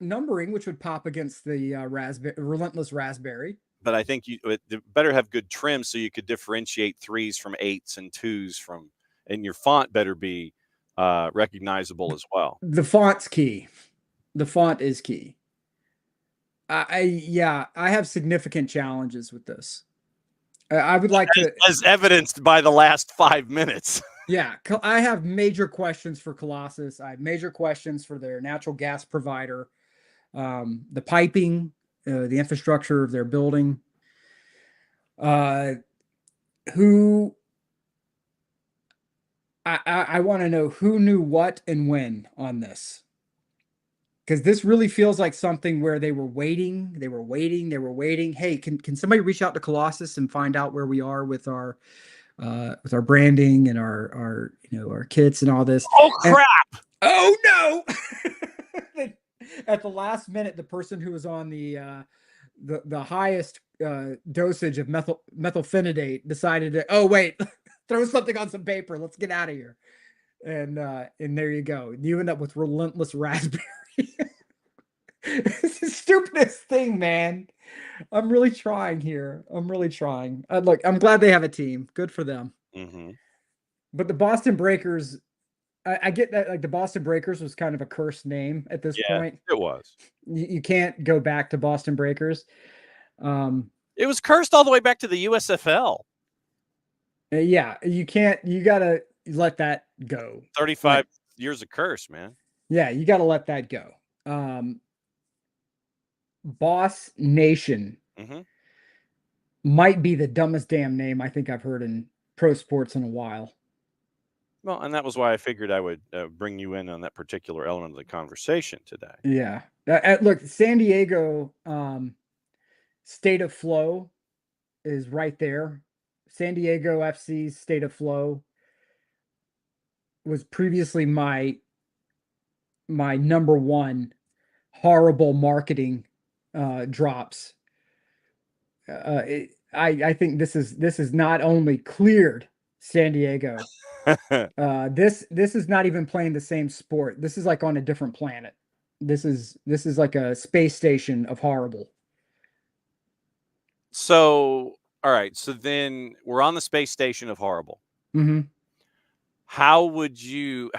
numbering, which would pop against the relentless raspberry. but I think you better have good trim so you could differentiate 3s from 8s and 2s from, and your font better be recognizable as well. The font's key. The font is key. I have significant challenges with this. I would like to, as evidenced by the last 5 minutes. yeah, I have major questions for Colossus. I have major questions for their natural gas provider, the piping, the infrastructure of their building. Who I want to know who knew what and when on this. Because this really feels like something where they were waiting. Hey, can somebody reach out to Colossus and find out where we are with our branding and our our kits and all this? Oh crap! Oh no! At the last minute, the person who was on the highest dosage of methylphenidate decided to, oh wait, throw something on some paper. Let's get out of here. And there you go. You end up with relentless raspberry. It's the stupidest thing, man. I'm really trying here. I'm really trying. Look, I'm glad they have a team. Good for them. Mm-hmm. But the Boston Breakers, I get that, like, the Boston Breakers was kind of a cursed name at this point. It was. You can't go back to Boston Breakers. It was cursed all the way back to the USFL. Yeah, you can't. You gotta let that go. 35 years of curse, man. Yeah, you gotta let that go. Boss Nation might be the dumbest damn name I think I've heard in pro sports in a while. Well, and that was why I figured I would bring you in on that particular element of the conversation today. Yeah. Look, San Diego State of Flow is right there. San Diego FC's State of Flow was previously my number one horrible marketing drops. I think this is not only cleared San Diego. This is not even playing the same sport. This is like on a different planet. This is like a space station of horrible. So, all right. So then we're on the space station of horrible. Mm-hmm. How would you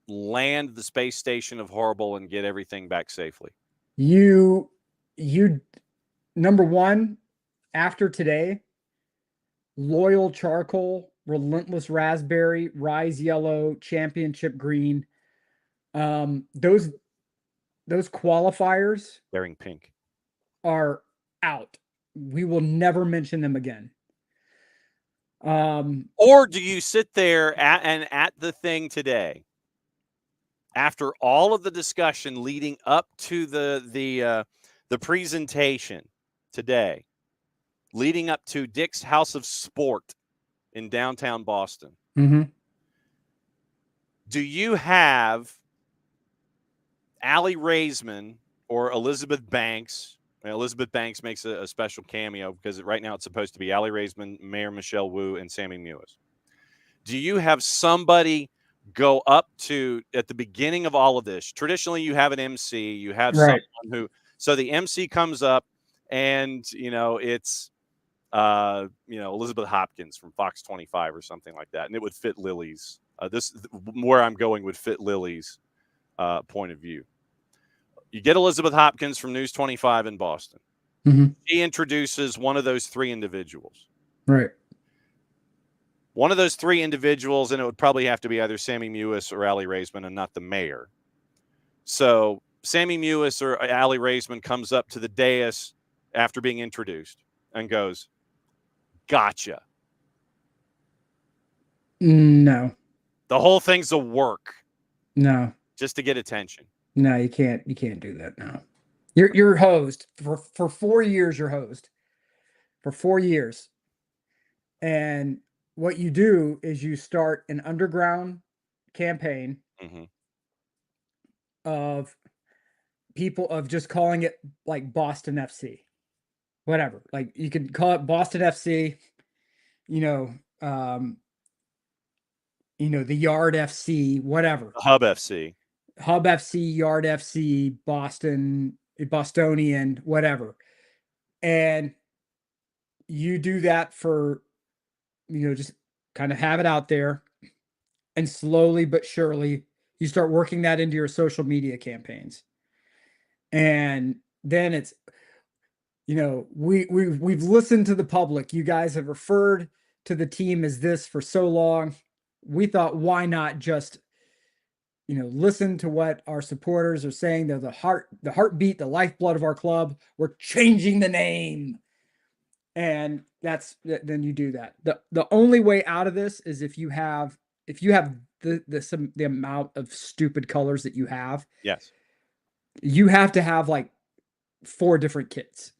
land the space station of horrible and get everything back safely? You number one, after today, loyal charcoal, relentless raspberry, rise yellow, championship green. Those qualifiers, Daring pink, are out. We will never mention them again. Or do you sit there at the thing today, after all of the discussion leading up to the presentation today, leading up to Dick's House of Sport in downtown Boston? Mm-hmm. Do you have Allie Raisman or Elizabeth Banks? Elizabeth Banks makes a special cameo because right now it's supposed to be Allie Raisman, Mayor Michelle Wu, and Sammy Mewis. Do you have somebody go up to, at the beginning of all of this? Traditionally, you have an MC. You have someone who, so the MC comes up and, it's, Elizabeth Hopkins from Fox 25 or something like that. And it would fit Lily's. Where I'm going would fit Lily's point of view. You get Elizabeth Hopkins from News 25 in Boston. Mhm. She introduces one of those three individuals. Right. One of those three individuals, and it would probably have to be either Sammy Mewis or Allie Raisman and not the mayor. So Sammy Mewis or Allie Raisman comes up to the dais after being introduced and goes, "Gotcha." No. The whole thing's a work No. just to get attention. No, you can't do that now. You're hosed for 4 years, you're hosed. For 4 years. And what you do is you start an underground campaign Mm-hmm. of people of just calling it like Boston FC. Whatever. Like you can call it Boston FC, the Yard FC, whatever. Hub FC. Hub FC, Yard FC, Bostonian, whatever. And you do that for, just kind of have it out there. And slowly but surely, you start working that into your social media campaigns. And then it's, we've listened to the public. You guys have referred to the team as this for so long. We thought, why not just listen to what our supporters are saying. They're the heartbeat, the lifeblood of our club. We're changing the name. And then you do that. The only way out of this is if you have the amount of stupid colors that you have. Yes. You have to have like 4 different kits.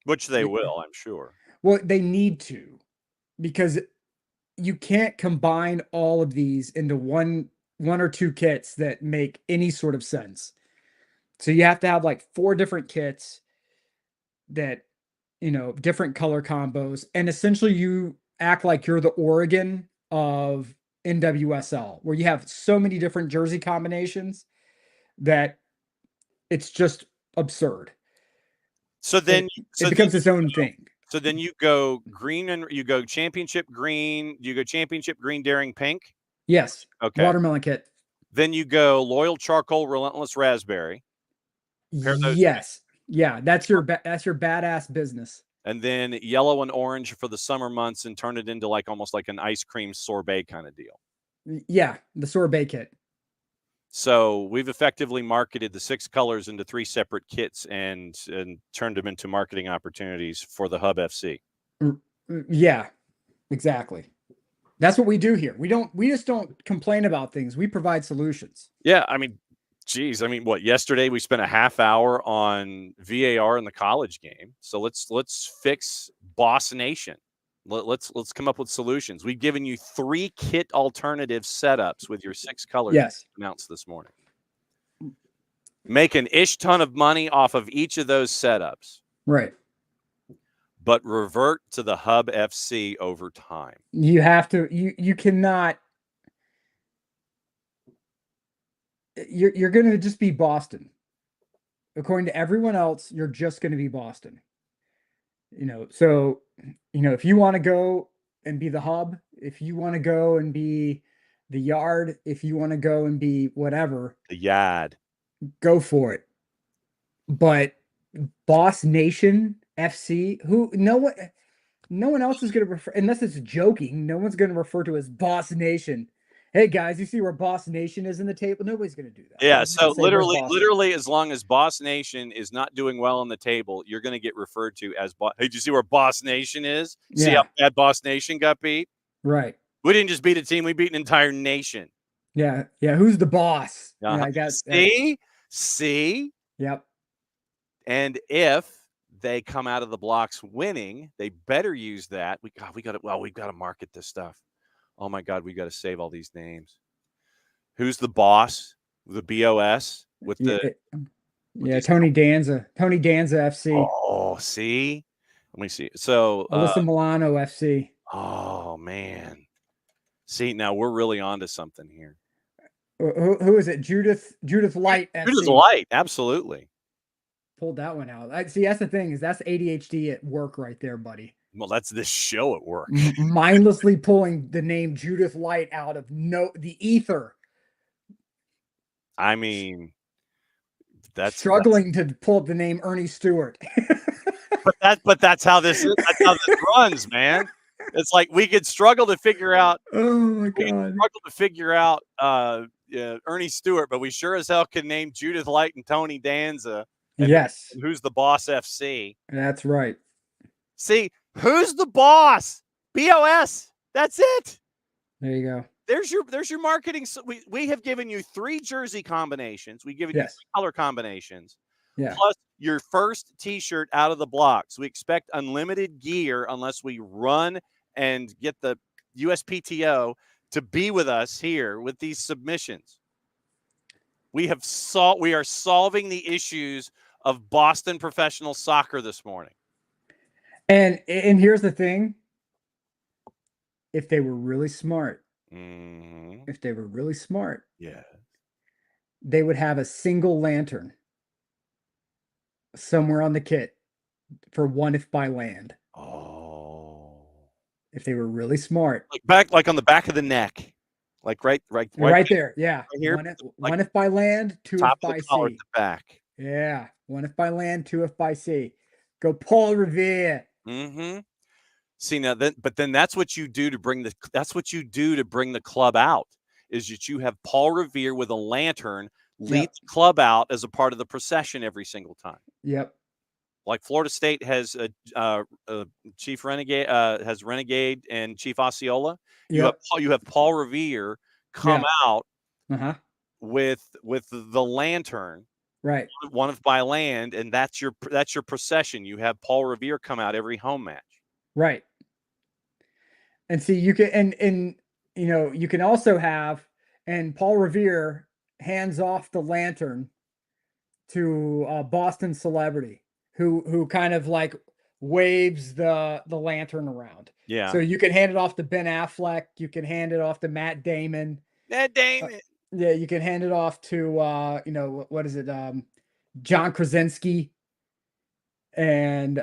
Which they will, I'm sure. Well, they need to, because you can't combine all of these into one or 2 kits that make any sort of sense. So you have to have like 4 different kits that, different color combos. And essentially you act like you're the Oregon of NWSL, where you have so many different jersey combinations that it's just absurd. So then it becomes its own thing. So then you go green and you go championship green. You go championship green, daring pink. Yes. Okay. Watermelon kit. Then you go loyal charcoal, relentless raspberry. Yes. Yeah. That's your badass business. And then yellow and orange for the summer months, and turn it into like almost like an ice cream sorbet kind of deal. Yeah, the sorbet kit. So we've effectively marketed the 6 colors into 3 separate kits and turned them into marketing opportunities for the Hub FC. Yeah, exactly. That's what we do here. We just don't complain about things. We provide solutions. Yeah, I mean, geez, yesterday we spent a half hour on VAR in the college game. So let's fix Boss Nation. Let's come up with solutions. We've given you 3 kit alternative setups with your 6 colors. Yes. Announced this morning. Make an ish ton of money off of each of those setups. Right. But revert to the Hub FC over time. You have to. You cannot. You're going to just be Boston. According to everyone else, you're just going to be Boston. So, if you want to go and be the Hub, if you want to go and be the Yard, if you want to go and be whatever, the Yard, go for it. But Boss Nation FC, no one else is going to refer, unless it's joking, no one's going to refer to as Boss Nation. Hey guys, you see where Boss Nation is in the table? Nobody's going to do that. Yeah, so literally, as long as Boss Nation is not doing well on the table, you're going to get referred to as Boss. Hey, did you see where Boss Nation is? Yeah. See how bad Boss Nation got beat? Right. We didn't just beat a team; we beat an entire nation. Yeah. Who's the boss? Uh-huh. Yeah, I got. See. Yep. And if they come out of the blocks winning, they better use that. We've got to market this stuff. Oh my God, we got to save all these names. Who's the boss? The BOS with the Tony Danza. Tony Danza FC. Oh, see? Let me see. So Alyssa Milano FC. Oh man. See, now we're really onto something here. Who is it? Judith Light FC. Judith Light, absolutely. Pulled that one out. See, that's the thing, is that's ADHD at work right there, buddy. Well, that's this show at work. Mindlessly pulling the name Judith Light out of the ether. I mean, that's struggling to pull up the name Ernie Stewart. but that's how this is. That's how this runs, man. It's like we could struggle to figure out. Oh my We could God. struggle to figure out Ernie Stewart, but we sure as hell can name Judith Light and Tony Danza. And Yes, who's the boss? FC. that's right. See, who's the boss? BOS. That's it. There you go. There's your marketing. So we have given you 3 jersey combinations. We've given you 3 color combinations. Yeah. Plus your first T-shirt out of the blocks. We expect unlimited gear unless we run and get the USPTO to be with us here with these submissions. We are solving the issues of Boston professional soccer this morning. And here's the thing. If they were really smart, if they were really smart, yeah, they would have a single lantern somewhere on the kit for One If by Land. Oh, if they were really smart, like on the back of the neck, like right there, yeah. Right here, one if by land, 2 if by sea. The back. Yeah, 1 if by land, 2 if by sea. Go Paul Revere. See now, then that's what you do to bring the club out. Is that you have Paul Revere with a lantern lead the club out as a part of the procession every single time. Yep. Like Florida State has Chief Renegade has Renegade and Chief Osceola. You have Paul Revere come out with the lantern, right? 1 if by land, and that's your procession. You have Paul Revere come out every home match, right? And see, you can and you can also have Paul Revere hands off the lantern to a Boston celebrity who kind of like waves the lantern around. Yeah. So you can hand it off to Ben Affleck. You can hand it off to Matt Damon. Yeah, you can hand it off to what is it? John Krasinski. And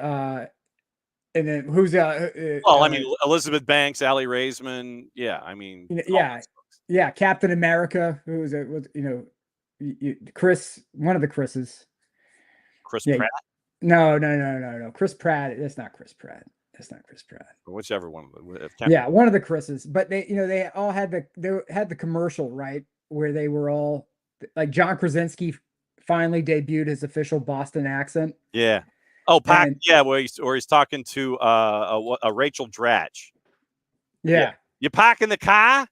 then who's Elizabeth Banks, Allie Raisman. Yeah, I mean, yeah, Captain America. Who was it? Chris, one of the Chris's. Chris Pratt. No. Chris Pratt. That's not Chris Pratt. Or whichever one. Yeah, one of the Chris's. But they all had the commercial, right, where they were all like John Krasinski finally debuted his official Boston accent. Yeah. Oh, where he's talking to a Rachel Dratch. Yeah. You park in the car?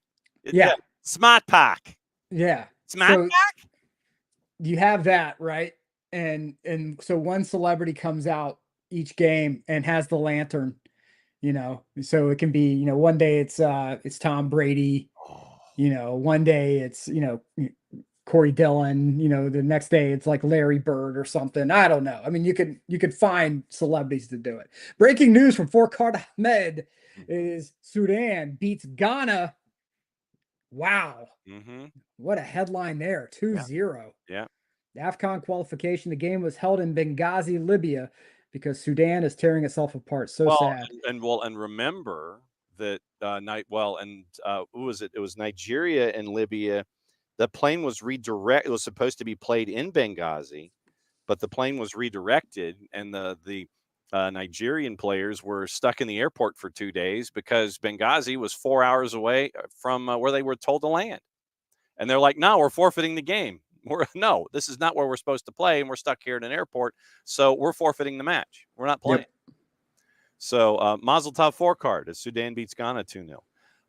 Yeah. Smart park. Yeah. Smart park? You have that, right? And so one celebrity comes out each game and has the lantern, so it can be, one day it's Tom Brady, one day it's, Corey Dillon, the next day it's like Larry Bird or something. I don't know. I mean, you could find celebrities to do it. Breaking news from Fourcade Ahmed is Sudan beats Ghana. Wow. What a headline there. 2-0. Yeah. The AFCON qualification, the game was held in Benghazi, Libya, because Sudan is tearing itself apart. Sad. And remember that who was it? It was Nigeria and Libya. The plane was redirected. It was supposed to be played in Benghazi, but the plane was redirected, and the Nigerian players were stuck in the airport for 2 days because Benghazi was 4 hours away from where they were told to land. And they're like, no, we're forfeiting the game. No, this is not where we're supposed to play, and we're stuck here at an airport, so we're forfeiting the match. We're not playing. Yep. So Mazel Tov Fourcade as Sudan beats Ghana 2-0.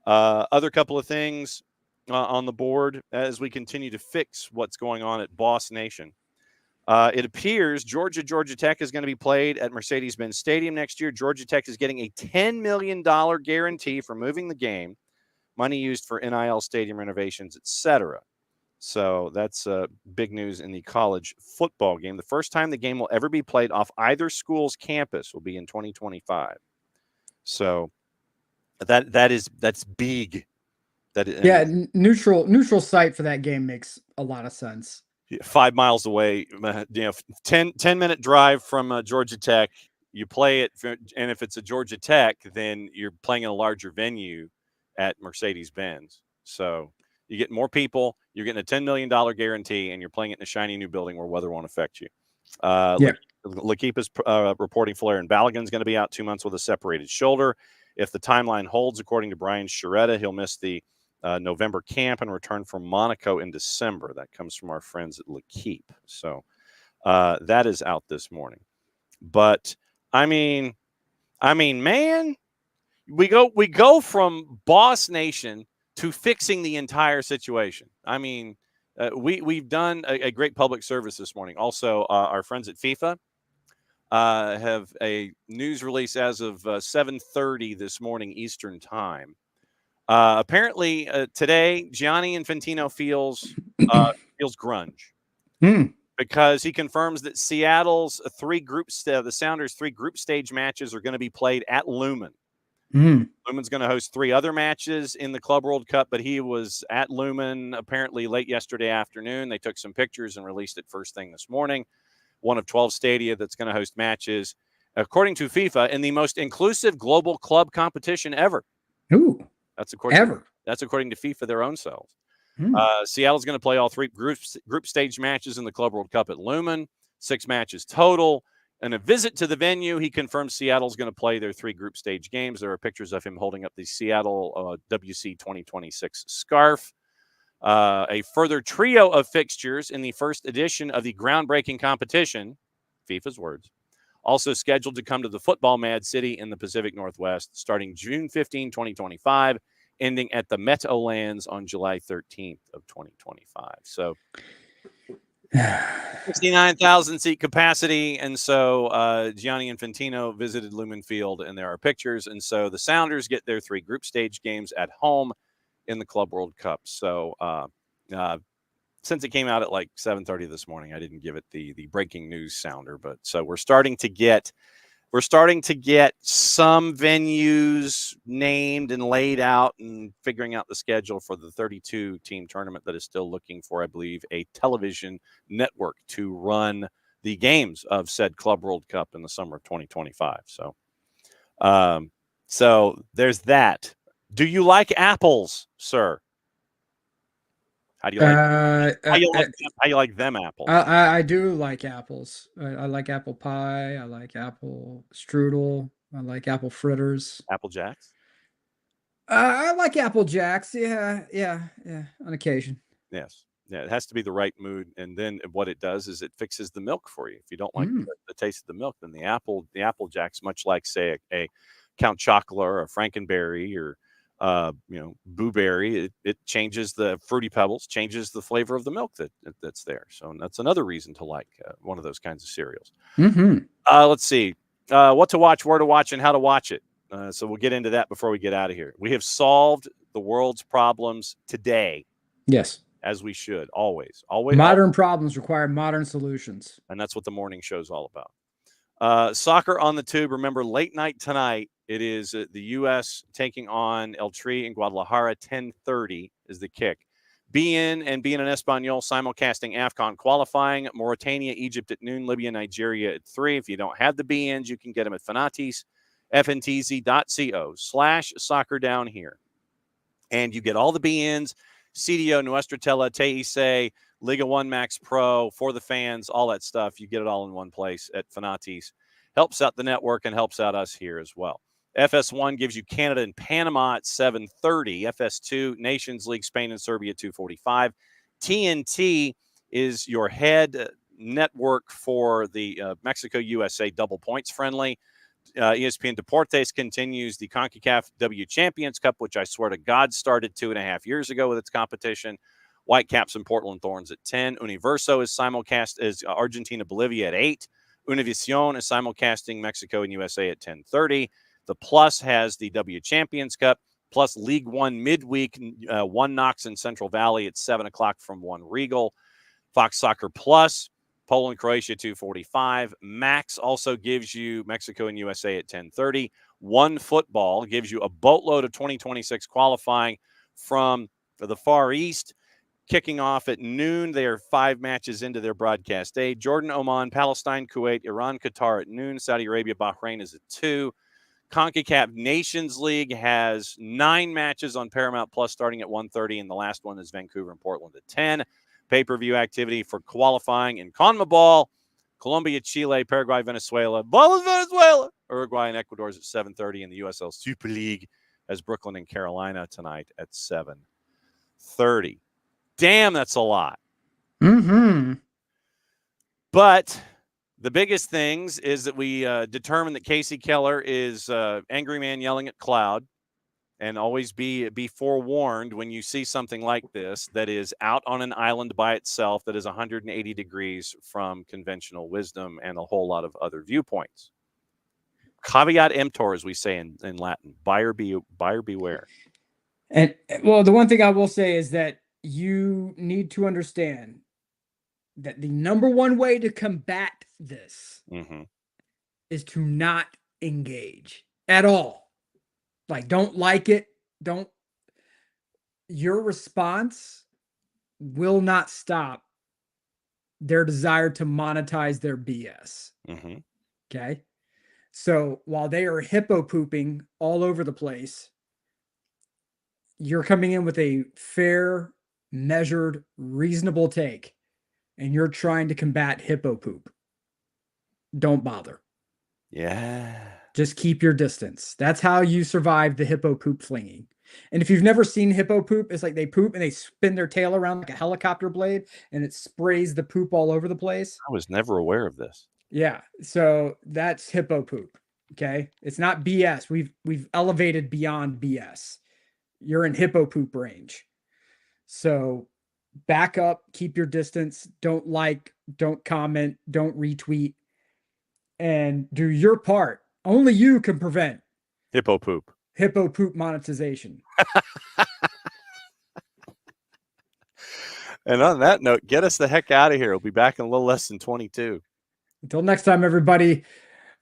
Other couple of things on the board as we continue to fix what's going on at Boss Nation. It appears Georgia Tech is going to be played at Mercedes-Benz Stadium next year. Georgia Tech is getting a $10 million guarantee for moving the game, money used for NIL stadium renovations, etc. So that's big news in the college football game. The first time the game will ever be played off either school's campus will be in 2025. So that's big. Neutral site for that game makes a lot of sense. 5 miles away, 10-minute drive from Georgia Tech. You play it, and if it's a Georgia Tech, then you're playing in a larger venue at Mercedes-Benz. So You get more people. You're getting a $10 million guarantee, and you're playing it in a shiny new building where weather won't affect you. L'Equipe is reporting Folarin Balogun's going to be out 2 months with a separated shoulder. If the timeline holds, according to Brian Sciaretta, he'll miss the November camp and return from Monaco in December. That comes from our friends at L'Equipe. So that is out this morning. But I mean, man, we go from boss nation to fixing the entire situation. I mean, we've done a great public service this morning. Also, our friends at FIFA have a news release as of 7:30 this morning Eastern time. Apparently, today Gianni Infantino feels grunge because he confirms that Seattle's the Sounders' 3 group stage matches are going to be played at Lumen. Lumen's going to host 3 other matches in the Club World Cup, but he was at Lumen apparently late yesterday afternoon. They took some pictures and released it first thing this morning. One of 12 stadia that's going to host matches, according to FIFA, in the most inclusive global club competition ever. Ooh, that's according to FIFA, their own selves. Seattle's going to play all 3 group stage matches in the Club World Cup at Lumen, 6 matches total. In a visit to the venue, he confirms Seattle's going to play their 3 group stage games. There are pictures of him holding up the Seattle WC 2026 scarf. A further trio of fixtures in the first edition of the groundbreaking competition, FIFA's words, also scheduled to come to the Football Mad City in the Pacific Northwest starting June 15, 2025, ending at the Meadowlands on July 13th of 2025. So 69,000 seat capacity. And so Gianni Infantino visited Lumen Field, and there are pictures. And so the Sounders get their 3 group stage games at home in the Club World Cup. So since it came out at like 7:30 this morning, I didn't give it the breaking news sounder. But so we're starting to get some venues named and laid out and figuring out the schedule for the 32 team tournament that is still looking for, I believe, a television network to run the games of said Club World Cup in the summer of 2025. So there's that. Do you like apples, sir? How do you like? How you like them apples? I do like apples. I like apple pie. I like apple strudel. I like apple fritters. Apple Jacks. I like Apple Jacks. Yeah. On occasion. Yes. Yeah, it has to be the right mood, and then what it does is it fixes the milk for you. If you don't like the taste of the milk, then the Apple Jacks, much like say a Count Chocula or a Frankenberry or Blueberry, it changes the Fruity Pebbles, changes the flavor of the milk that's there. So that's another reason to like one of those kinds of cereals. Let's see what to watch, where to watch, and how to watch it. So we'll get into that before we get out of here. We have solved the world's problems today. Yes. As we should. Always. Modern problems require modern solutions. And that's what the morning show is all about. Soccer on the Tube. Remember, late night tonight, it is the U.S. taking on El Tri in Guadalajara. 10:30 is the kick. BN and BN and Espanol simulcasting AFCON qualifying. Mauritania, Egypt at noon. Libya, Nigeria at 3. If you don't have the BNs, you can get them at Fanatis, fntz.co/soccer down here. And you get all the BNs, CDO, Nuestra Tela, TIC, Liga 1 Max Pro, For the Fans, all that stuff. You get it all in one place at Fanatis. Helps out the network and helps out us here as well. FS1 gives you Canada and Panama at 7:30. FS2, Nations League, Spain and Serbia at 2:45. TNT is your head network for the Mexico-USA double points friendly. ESPN Deportes continues the CONCACAF W Champions Cup, which I swear to God started 2.5 years ago with its competition. Whitecaps and Portland Thorns at 10. Universo is simulcast as Argentina-Bolivia at 8. Univision is simulcasting Mexico and USA at 10:30. The Plus has the W Champions Cup, plus League One midweek, One Knox in Central Valley at 7 o'clock from One Regal. Fox Soccer Plus, Poland, Croatia, 2:45. Max also gives you Mexico and USA at 10:30. One Football gives you a boatload of 2026 qualifying from the Far East. Kicking off at noon. They are 5 matches into their broadcast day. Jordan, Oman, Palestine, Kuwait, Iran, Qatar at noon. Saudi Arabia, Bahrain is at 2. CONCACAF Nations League has 9 matches on Paramount Plus starting at 1:30, and the last one is Vancouver and Portland at 10. Pay-per-view activity for qualifying in CONMEBOL, Colombia, Chile, Paraguay, Venezuela, Venezuela, Uruguay, and Ecuador is at 7:30, and the USL Super League has Brooklyn and Carolina tonight at 7:30. Damn, that's a lot. Mm-hmm. But the biggest things is that we determined that Casey Keller is angry man yelling at cloud, and always be forewarned when you see something like this that is out on an island by itself that is 180 degrees from conventional wisdom and a whole lot of other viewpoints. Caveat emptor, as we say in Latin. Buyer beware. And well, the one thing I will say is that you need to understand that the number one way to combat this is to not engage at all. Like, don't like it. Your response will not stop their desire to monetize their BS. Okay. So while they are hippo pooping all over the place, you're coming in with a fair, measured, reasonable take, and you're trying to combat hippo poop. Don't bother. Yeah. Just keep your distance. That's how you survive the hippo poop flinging. And if you've never seen hippo poop, it's like they poop and they spin their tail around like a helicopter blade and it sprays the poop all over the place. I was never aware of this. Yeah. So that's hippo poop. Okay. It's not BS. We've elevated beyond BS. You're in hippo poop range. So back up, keep your distance. Don't like, don't comment, don't retweet, and do your part. Only you can prevent hippo poop monetization. And on that note, get us the heck out of here. We'll be back in a little less than 22. Until next time, everybody,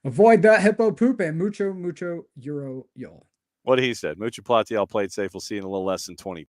avoid that hippo poop and mucho Euro y'all. What he said. Mucho platiel, played safe. We'll see you in a little less than 22.